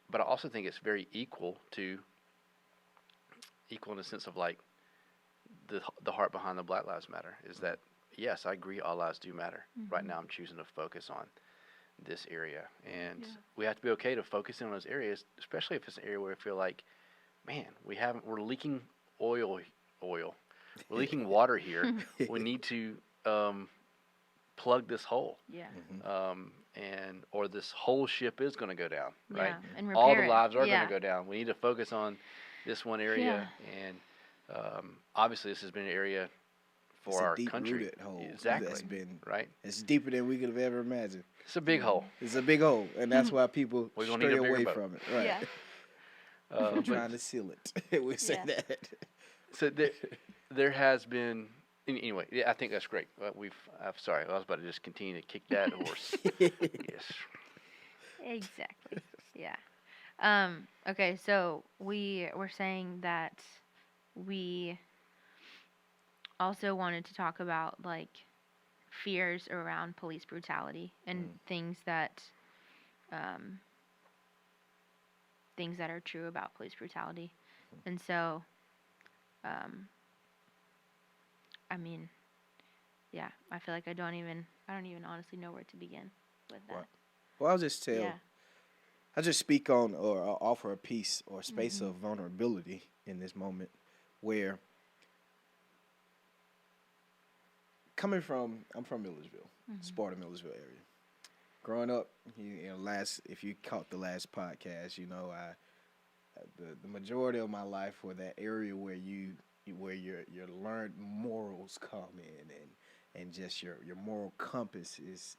But I also think it's very equal in the sense of like the heart behind the Black Lives Matter is that yes, I agree. All lives do matter. Right now, I'm choosing to focus on this area, and we have to be okay to focus in on those areas, especially if it's an area where I feel like, man, we're leaking oil, we're leaking water here. We need to plug this hole. Yeah. And or this whole ship is going to go down, right? Yeah, and All repair the it. lives are Yeah. going to go down. We need to focus on this one area, and obviously this has been an area It's for a our deep country. rooted hole. Exactly. That's been Right. It's deeper than we could have ever imagined. It's a big hole. It's a big hole, and that's why people We're gonna need stray a bigger away boat. from it. Right. Yeah. We're But trying to seal it. We say Yeah. that. so there has been. Anyway, yeah, I think that's great. I'm sorry, I was about to just continue to kick that horse. Yes. Exactly. Yeah. Okay, so we're saying that we also wanted to talk about like fears around police brutality and things that are true about police brutality. And so I mean, yeah, I feel like I don't even honestly know where to begin with that. Well, I'll just tell. Yeah. I'll just speak on or I'll offer a piece or space of vulnerability in this moment where I'm from Millersville, Sparta, Millersville area. Growing up, if you caught the last podcast, the majority of my life were that area where your learned morals come in and just your moral compass is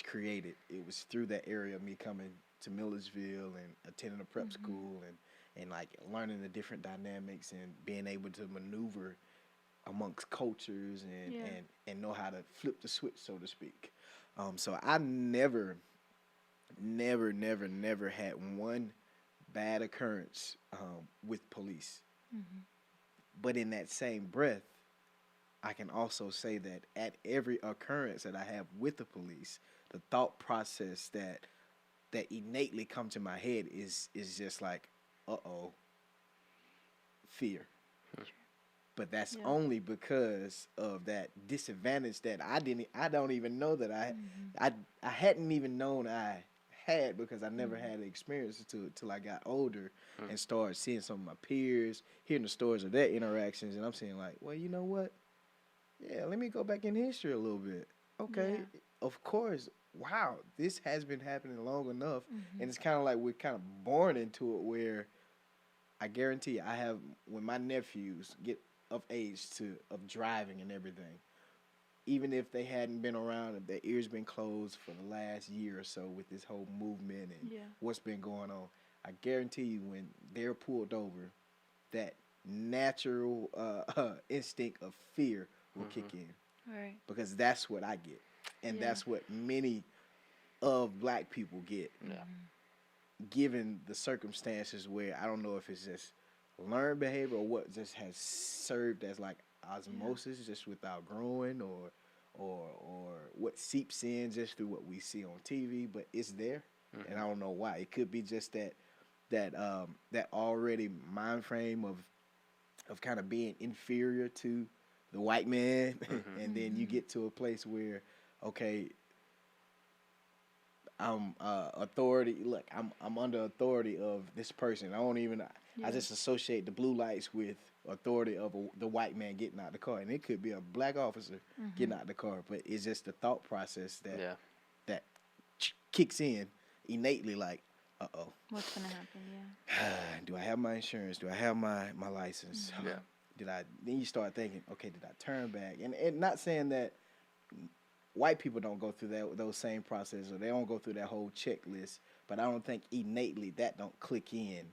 created. It was through that area of me coming to Millersville and attending a prep school and like learning the different dynamics and being able to maneuver amongst cultures and know how to flip the switch, so to speak. So I never had one bad occurrence with police. But in that same breath, I can also say that at every occurrence that I have with the police, the thought process that innately come to my head is just like, fear. But that's only because of that disadvantage that I don't even know that I hadn't even known I had, because I never had the experience till I got older and started seeing some of my peers, hearing the stories of their interactions, and I'm saying like, well, you know what? Yeah, let me go back in history a little bit. Okay, of course. Wow, this has been happening long enough, and it's kind of like we're kind of born into it. Where I guarantee you, when my nephews get of age of driving and everything, even if they hadn't been around, if their ears been closed for the last year or so with this whole movement and what's been going on, I guarantee you when they're pulled over, that natural instinct of fear will kick in. Right. Because that's what I get. And that's what many of black people get. Yeah. Given the circumstances where I don't know if it's just learned behavior or what just has served as like osmosis just without growing or what seeps in just through what we see on TV, but it's there. And I don't know why. It could be just that already mind frame of kind of being inferior to the white man, and then you get to a place where, okay, I'm authority. Look, I'm under authority of this person. I just associate the blue lights with authority of the white man getting out the car, and it could be a black officer getting out the car, but it's just the thought process that kicks in innately, like, What's gonna happen? Yeah. do I have my insurance? Do I have my license? Yeah. Then you start thinking, okay, did I turn back? And not saying that white people don't go through those same processes or they don't go through that whole checklist, but I don't think innately that don't click in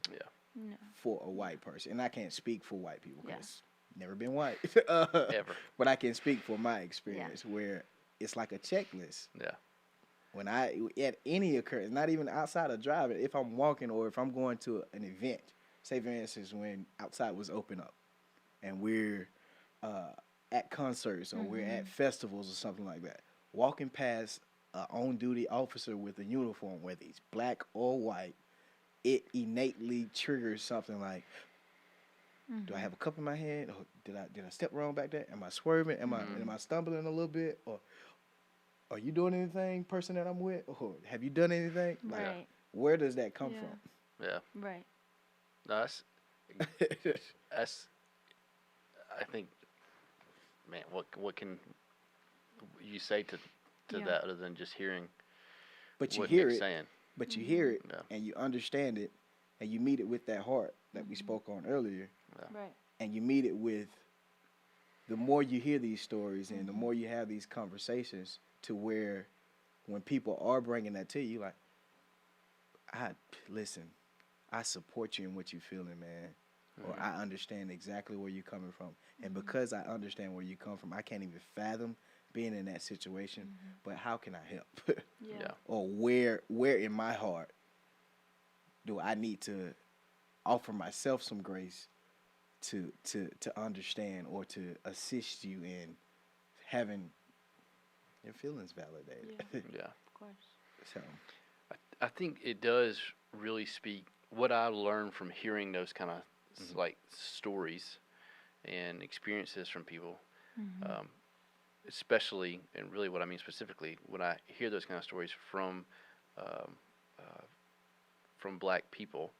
for a white person. And I can't speak for white people because never been white. Ever. But I can speak for my experience where it's like a checklist. Yeah. When at any occurrence, not even outside of driving, if I'm walking or if I'm going to an event, say for instance when outside was open up and we're at concerts or we're at festivals or something like that, walking past an on-duty officer with a uniform, whether he's black or white, it innately triggers something like, Do I have a cup in my hand? Or did I step wrong back there? Am I swerving? Am I stumbling a little bit? Or are you doing anything, person that I'm with? Or have you done anything? Like, Right. where does that come Yeah. Yeah. Right. No, from? that's. I think, man, what can you say to Yeah. that other than just hearing But you what hear Nick's it. saying? But you hear it, Yeah. and you understand it, and you meet it with that heart that we spoke on earlier, Right. and you meet it with the more you hear these stories and the more you have these conversations, to where when people are bringing that to you, like, listen, I support you in what you're feeling, man, or I understand exactly where you're coming from, and because I understand where you come from, I can't even fathom being in that situation, but how can I help? Yeah. Or where in my heart do I need to offer myself some grace to understand or to assist you in having your feelings validated. Yeah. Of course. So I think it does really speak what I learned from hearing those kind of like stories and experiences from people, especially, and really what I mean specifically when I hear those kind of stories um, Black people,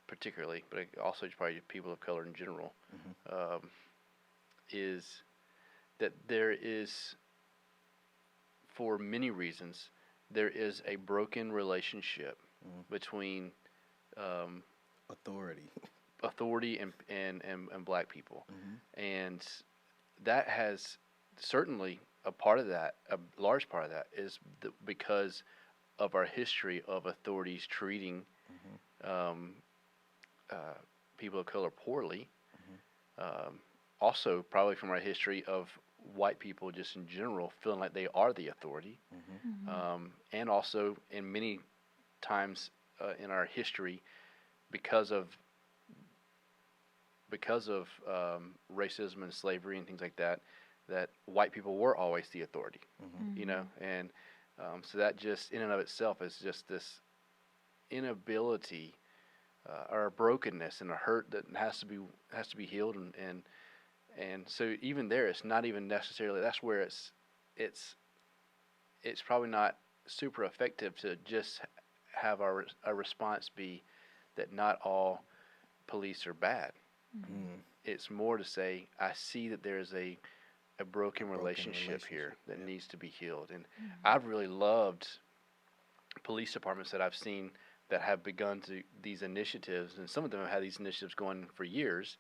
particularly, but also probably people of color in general, is that there is, for many reasons, there is a broken relationship between authority and Black people, and that has certainly a large part of that is because of our history of authorities treating people of color poorly. Also, probably from our history of white people just in general feeling like they are the authority, and also in many times in our history because of racism and slavery and things like that, that white people were always the authority, you know, and so that just in and of itself is just this inability or a brokenness and a hurt that has to be healed, and so even there, it's not even necessarily, that's where it's probably not super effective to just have a response be that not all police are bad. It's more to say, I see that there's a broken relationship here that needs to be healed. And I've really loved police departments that I've seen that have begun these initiatives, and some of them have had these initiatives going for years,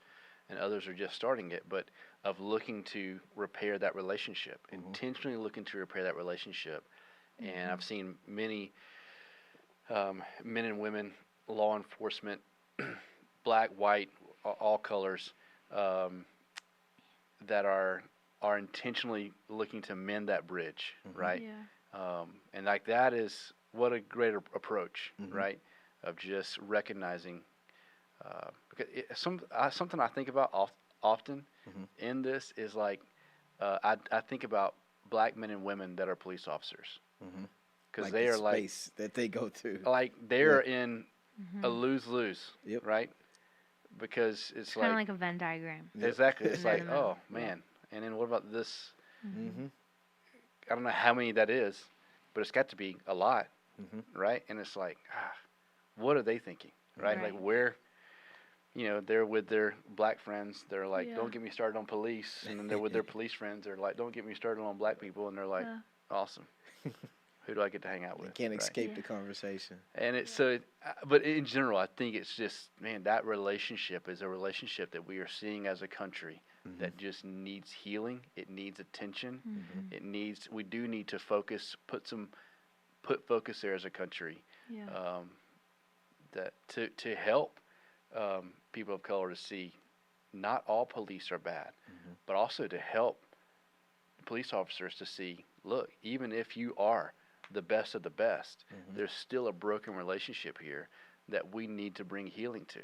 and others are just starting it, but of looking to repair that relationship, intentionally looking to repair that relationship. And I've seen many men and women, law enforcement, Black, white, all colors, that are intentionally looking to mend that bridge, right? Yeah. And like that is what a great approach, right? Of just recognizing, because something I think about often in this is like, I think about Black men and women that are police officers, because like they the are like space that they go through. like they're in a lose-lose, right? Because it's Kind of like like a Venn diagram. exactly, it's And they're in like, the middle. oh man, and then what about this? Mm-hmm. I don't know how many that is, but it's got to be a lot, right? And it's like, what are they thinking, right? Right. Like where, they're with their Black friends, they're like, Yeah. don't get me started on police, and then they're with their police friends, they're like, don't get me started on Black people, and they're like, awesome, who do I get to hang out with? You can't right? escape the conversation. And it's but in general, I think it's just, man, that relationship is a relationship that we are seeing as a country that just needs healing. It needs attention. We do need to focus, put focus there as a country, Yeah. that to help people of color to see not all police are bad, but also to help police officers to see, look, even if you are the best of the best, there's still a broken relationship here that we need to bring healing to,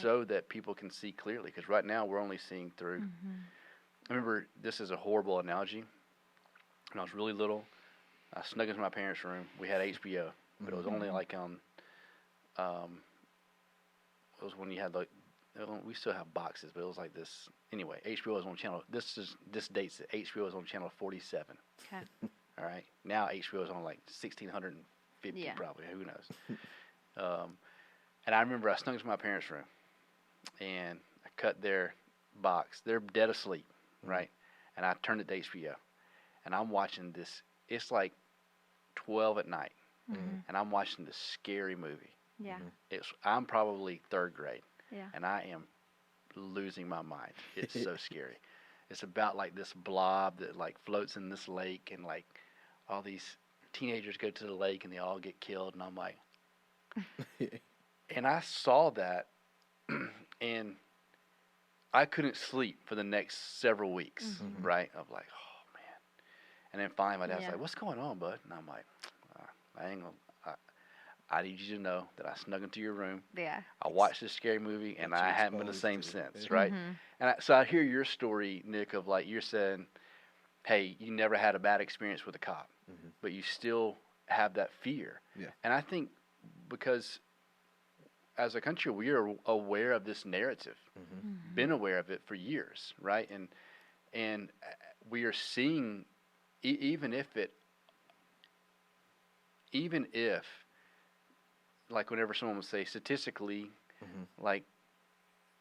so that people can see clearly. Because right now we're only seeing through. I remember, this is a horrible analogy. When I was really little, I snuck into my parents' room. We had HBO, but it was only like on. It was when you had like we still have boxes, but it was like this. Anyway, HBO was on channel. This dates it. HBO was on channel 47. Okay. All right. Now HBO is on like 1650 Yeah. probably. Who knows? And I remember I snuck into my parents' room and I cut their box. They're dead asleep, right? And I turned it to HBO, and I'm watching this. It's like 12 at night, and I'm watching this scary movie. Yeah. I'm probably third grade, Yeah. and I am losing my mind. It's so scary. It's about like this blob that like floats in this lake, and like all these teenagers go to the lake and they all get killed, and I'm like, and I saw that, and I couldn't sleep for the next several weeks, right? I'm like, oh man. And then finally my dad's like, what's going on, bud? And I'm like, I ain't gonna. I need you to know that I snuck into your room. Yeah. I watched this scary movie, and I haven't been the same since, right? Mm-hmm. And so I hear your story, Nick, of like you're saying, hey, you never had a bad experience with a cop, but you still have that fear. Yeah. And I think because as a country, we are aware of this narrative, been aware of it for years, right? And we are seeing, even if like whenever someone would say statistically, like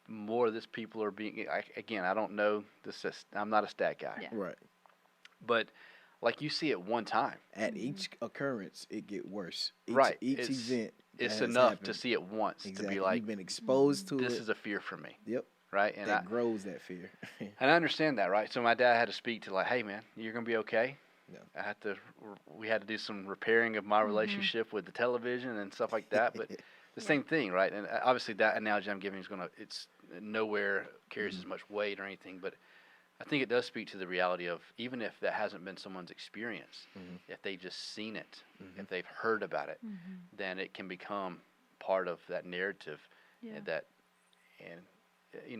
more of this people are being. Again, I don't know this. I'm not a stat guy, Yeah. Right. but like you see it one time, At each occurrence, it get worse. right? Each event. It's that has enough happened, to see it once exactly. to be like, You've been exposed to this it. is a fear for me, Yep. right? And That grows that fear. and I understand that, right? So my dad had to speak to like, hey man, you're gonna be okay. Yeah. We had to do some repairing of my relationship with the television and stuff like that. But the same thing, right? And obviously that analogy I'm giving it's nowhere carries as much weight or anything. But I think it does speak to the reality of even if that hasn't been someone's experience, if they've just seen it, if they've heard about it, then it can become part of that narrative.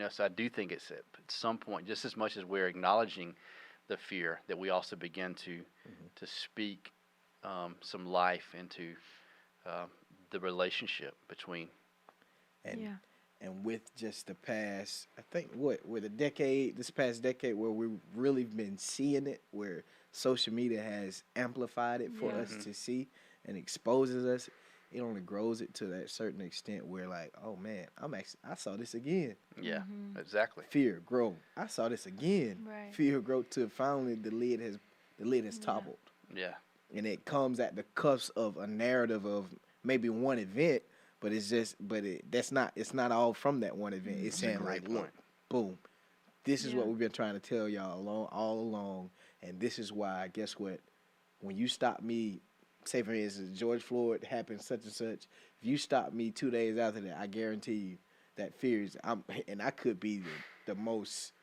So I do think it's at some point, just as much as we're acknowledging the fear, that we also begin to speak some life into the relationship between. And with just the past, I think with this past decade where we've really been seeing it, where social media has amplified it for us to see and exposes us, it only grows it to that certain extent where like, oh man, I saw this again. Yeah, exactly. Fear grow. I saw this again. Right. Fear grow till finally the lid has toppled. Yeah. And it comes at the cusp of a narrative of maybe one event, but it's not all from that one event. It's saying like, look, boom, this is what we've been trying to tell y'all all along, and this is why. Guess what? When you stop me, say for instance, George Floyd happened such and such. If you stop me 2 days after that, I guarantee you that I could be the most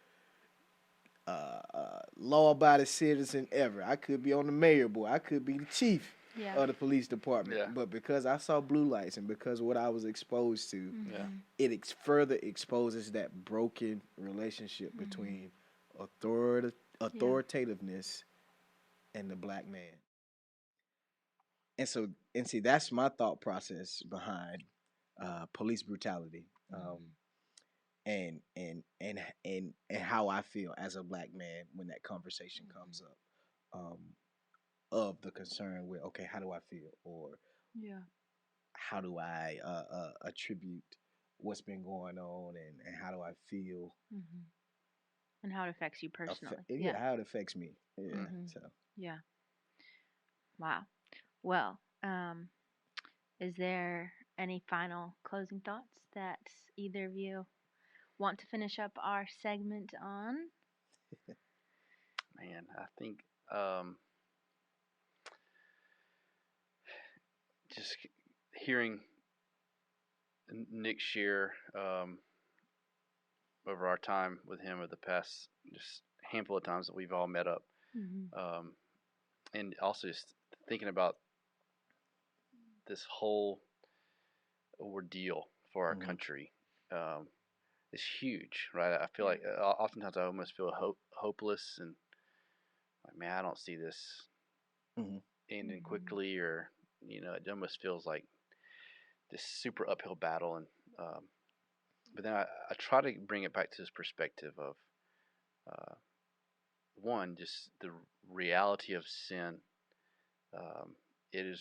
law-abiding citizen ever. I could be on the mayor board. I could be the chief of the police department. Yeah. But because I saw blue lights and because of what I was exposed to, it further exposes that broken relationship between authoritativeness and the black man. And see, that's my thought process behind police brutality. And how I feel as a black man when that conversation comes up, of the concern with, okay, how do I feel, or how do I attribute what's been going on, and how do I feel, And how it affects you personally. how it affects me. So Yeah. Wow. Well, is there any final closing thoughts that either of you want to finish up our segment on? Man, I think just hearing Nick share over our time with him over the past just handful of times that we've all met up, and also just thinking about this whole ordeal for our country is huge, right? I feel like oftentimes I almost feel hopeless and like, man, I don't see this ending quickly, or it almost feels like this super uphill battle, and but then I try to bring it back to this perspective of uh, one, just the reality of sin. Um, it is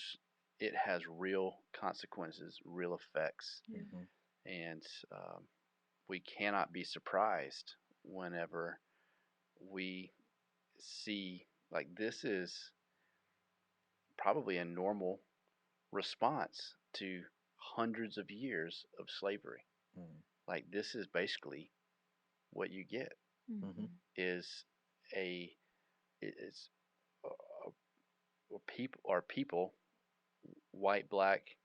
it has real consequences, real effects, Yeah. Mhm. and we cannot be surprised whenever we see like this is probably a normal response to hundreds of years of slavery. Mhm. Like this is basically what you get Mhm. Mhm. is a it's people, white, black,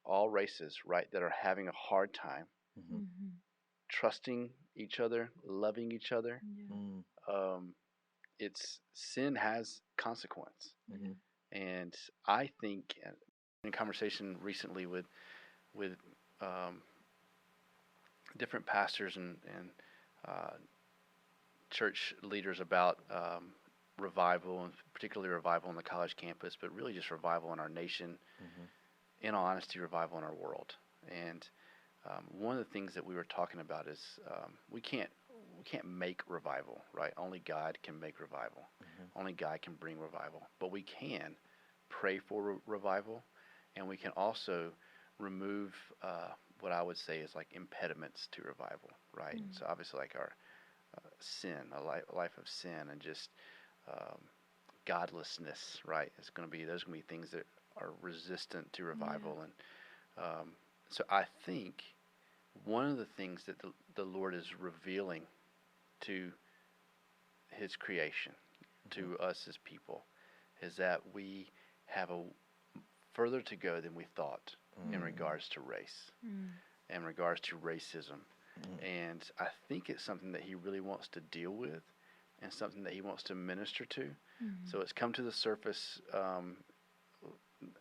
all races, right, that are having a hard time Mhm. Mhm. trusting each other, loving each other. Yeah. Mhm. Um, it's sin has consequence, Yeah. Mhm. and I think in conversation recently with um, different pastors and uh, church leaders about revival, and particularly revival on the college campus, but really just revival in our nation. Mhm. In all honesty, revival in our world. And one of the things that we were talking about is we can't make revival, right? Only God can make revival. Mhm. Only God can bring revival. But we can pray for revival, and we can also remove what I would say is like impediments to revival, right? Mm. So obviously, like our sin, a life of sin, and just um, godlessness, right? It's going to be those going to be things that are resistant to revival, Yeah. and so I think one of the things that the Lord is revealing to His creation, Mhm. to us as people, is that we have a further to go than we thought in Mhm. Mm. regards to race, Mm. in regards to racism. Mhm. And I think it's something that He really wants to deal with and something that He wants to minister to. Mhm. So it's come to the surface,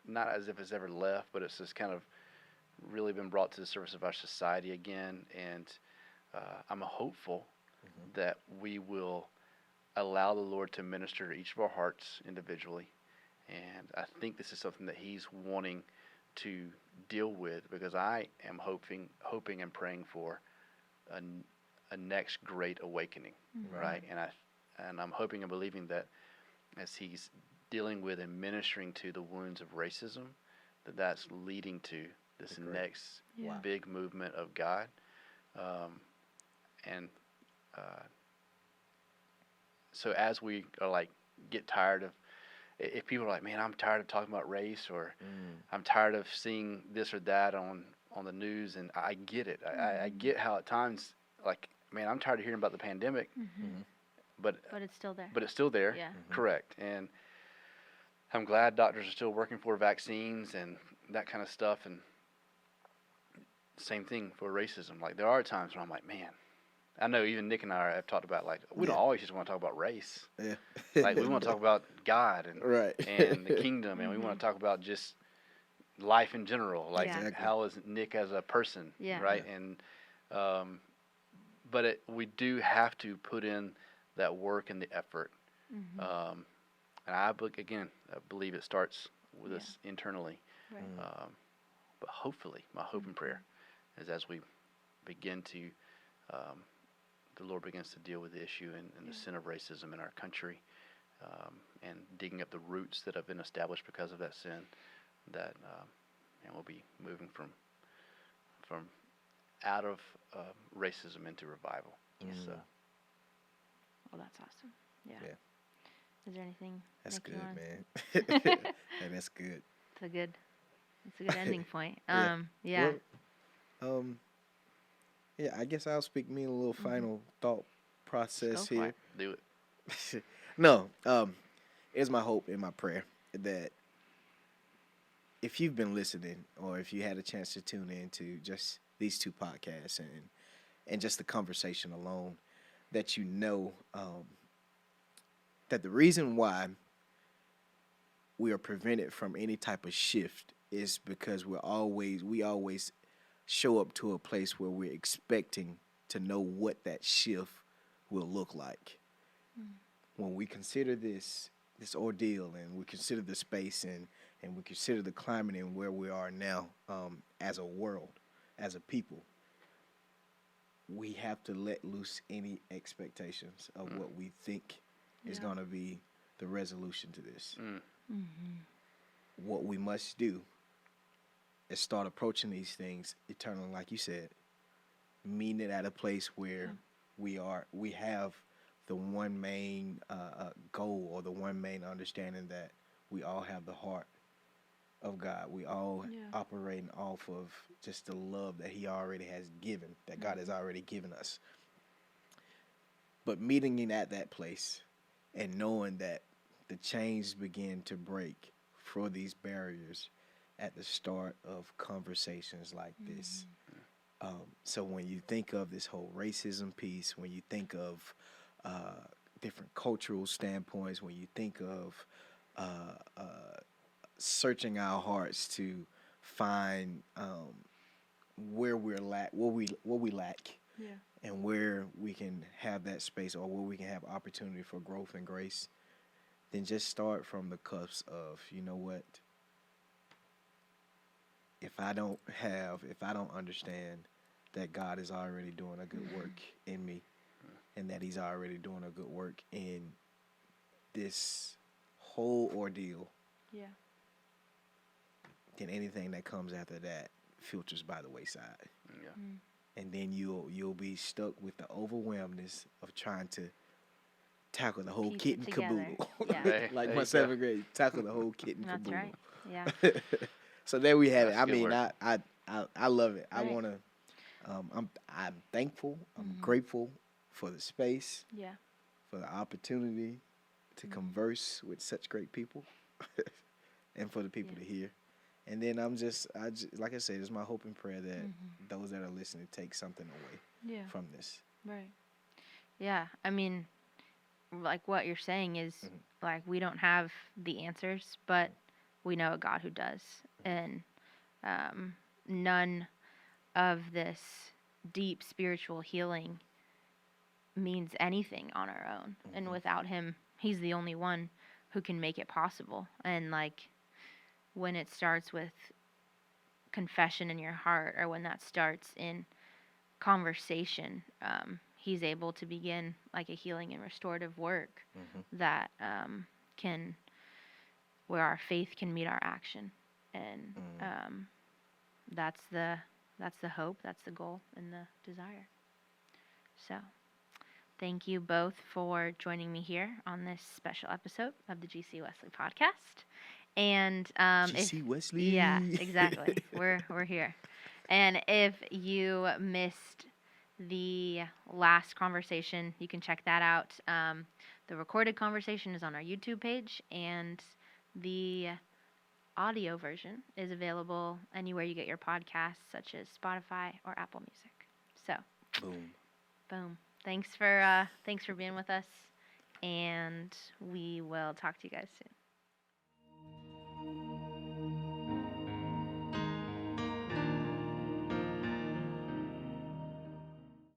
not as if it's ever left, but it's just kind of really been brought to the surface of our society again. And I'm hopeful Mhm. that we will allow the Lord to minister to each of our hearts individually. And I think this is something that He's wanting to deal with because I am hoping and praying for a, a next great awakening, Mhm. right? And I'm hoping and believing that as He's dealing with and ministering to the wounds of racism, that's leading to this Great. next Yeah. Wow. big movement of God. Um, and uh, so as we are like get tired of, if people are like, man, I'm tired of talking about race, or Mm. I'm tired of seeing this or that on the news, and I get it. I Mhm. get how at times, like, man, I'm tired of hearing about the pandemic, Mhm. Mhm. but But it's still there. it's still there, Yeah. Mhm. correct. And I'm glad doctors are still working for vaccines and that kind of stuff. And same thing for racism. Like there are times where I'm like, man, I know even Nick and I have talked about like we don't Yeah. always just want to talk about race. Yeah. Like we want to talk about God Right. and the kingdom, and we want Mhm. to talk about just life in general. Like Yeah. Exactly. how is Nick as a person, Yeah. right? Yeah. And but we do have to put in that work and the effort. Mhm. Um, and I believe it starts with Yeah. us internally. Right. Mm. But hopefully, my hope and prayer Mhm. is as we begin to, um, the Lord begins to deal with the issue and the Yeah. sin of racism in our country, and digging up the roots that have been established because of that sin, that and we'll be moving from out of racism into revival. Yeah. So Mm. Well, that's awesome. Yeah. Yeah. Is there anything? That's Nick, you good, want? man. Hey, that's good. It's a good. It's a good ending point. Yeah. Yeah. Well, yeah, I guess I'll speak me a little Mhm. final thought Just go process for here. it. do it. No, it's my hope and my prayer that if you've been listening or if you had a chance to tune in to just these two podcasts and just the conversation alone, that you know that the reason why we are prevented from any type of shift is because we always show up to a place where we're expecting to know what that shift will look like. Mm. When we consider this ordeal and we consider the space and we consider the climate and where we are now as a world, as a people, we have to let loose any expectations of what we think is going to be the resolution to this. What we must do is start approaching these things eternally, like you said, meaning it at a place where we have the one main goal, or the one main understanding that we all have the heart of God. We all operating off of just the love that He already has given, that God has already given us. But meeting in at that place and knowing that the chains begin to break for these barriers at the start of conversations like this. So when you think of this whole racism piece, when you think of different cultural standpoints, when you think of searching our hearts to find where what we lack, and where we can have that space, or where we can have opportunity for growth and grace, then just start from the cusp of, you know what? If I don't understand that God is already doing a good work in me, and that He's already doing a good work in this whole ordeal, then anything that comes after that filters by the wayside. And then you'll be stuck with the overwhelmness of trying to tackle the whole Piece kit it and together. caboodle. Like my 7th grade, tackle the whole kit and That's caboodle. right. Yeah. So there we have it. That's I good mean, word. I love it. I Right. want to. I'm thankful. I'm grateful for the space, Yeah. for the opportunity to converse with such great people, and for the people to hear. And then I just like I said, it's my hope and prayer that those that are listening take something away from this. Right. Yeah. I mean, like what you're saying is like we don't have the answers, but we know a God who does. And none of this deep spiritual healing means anything on our own. And without Him, He's the only one who can make it possible. And like when it starts with confession in your heart, or when that starts in conversation, He's able to begin like a healing and restorative work that can, where our faith can meet our action. And that's the hope, that's the goal and the desire. So thank you both for joining me here on this special episode of the GC Wesley podcast. And GC Wesley. Yeah, exactly. We're here. And if you missed the last conversation, you can check that out. The recorded conversation is on our YouTube page, and the audio version is available anywhere you get your podcasts, such as Spotify or Apple Music. So, boom. Thanks for being with us, and we will talk to you guys soon.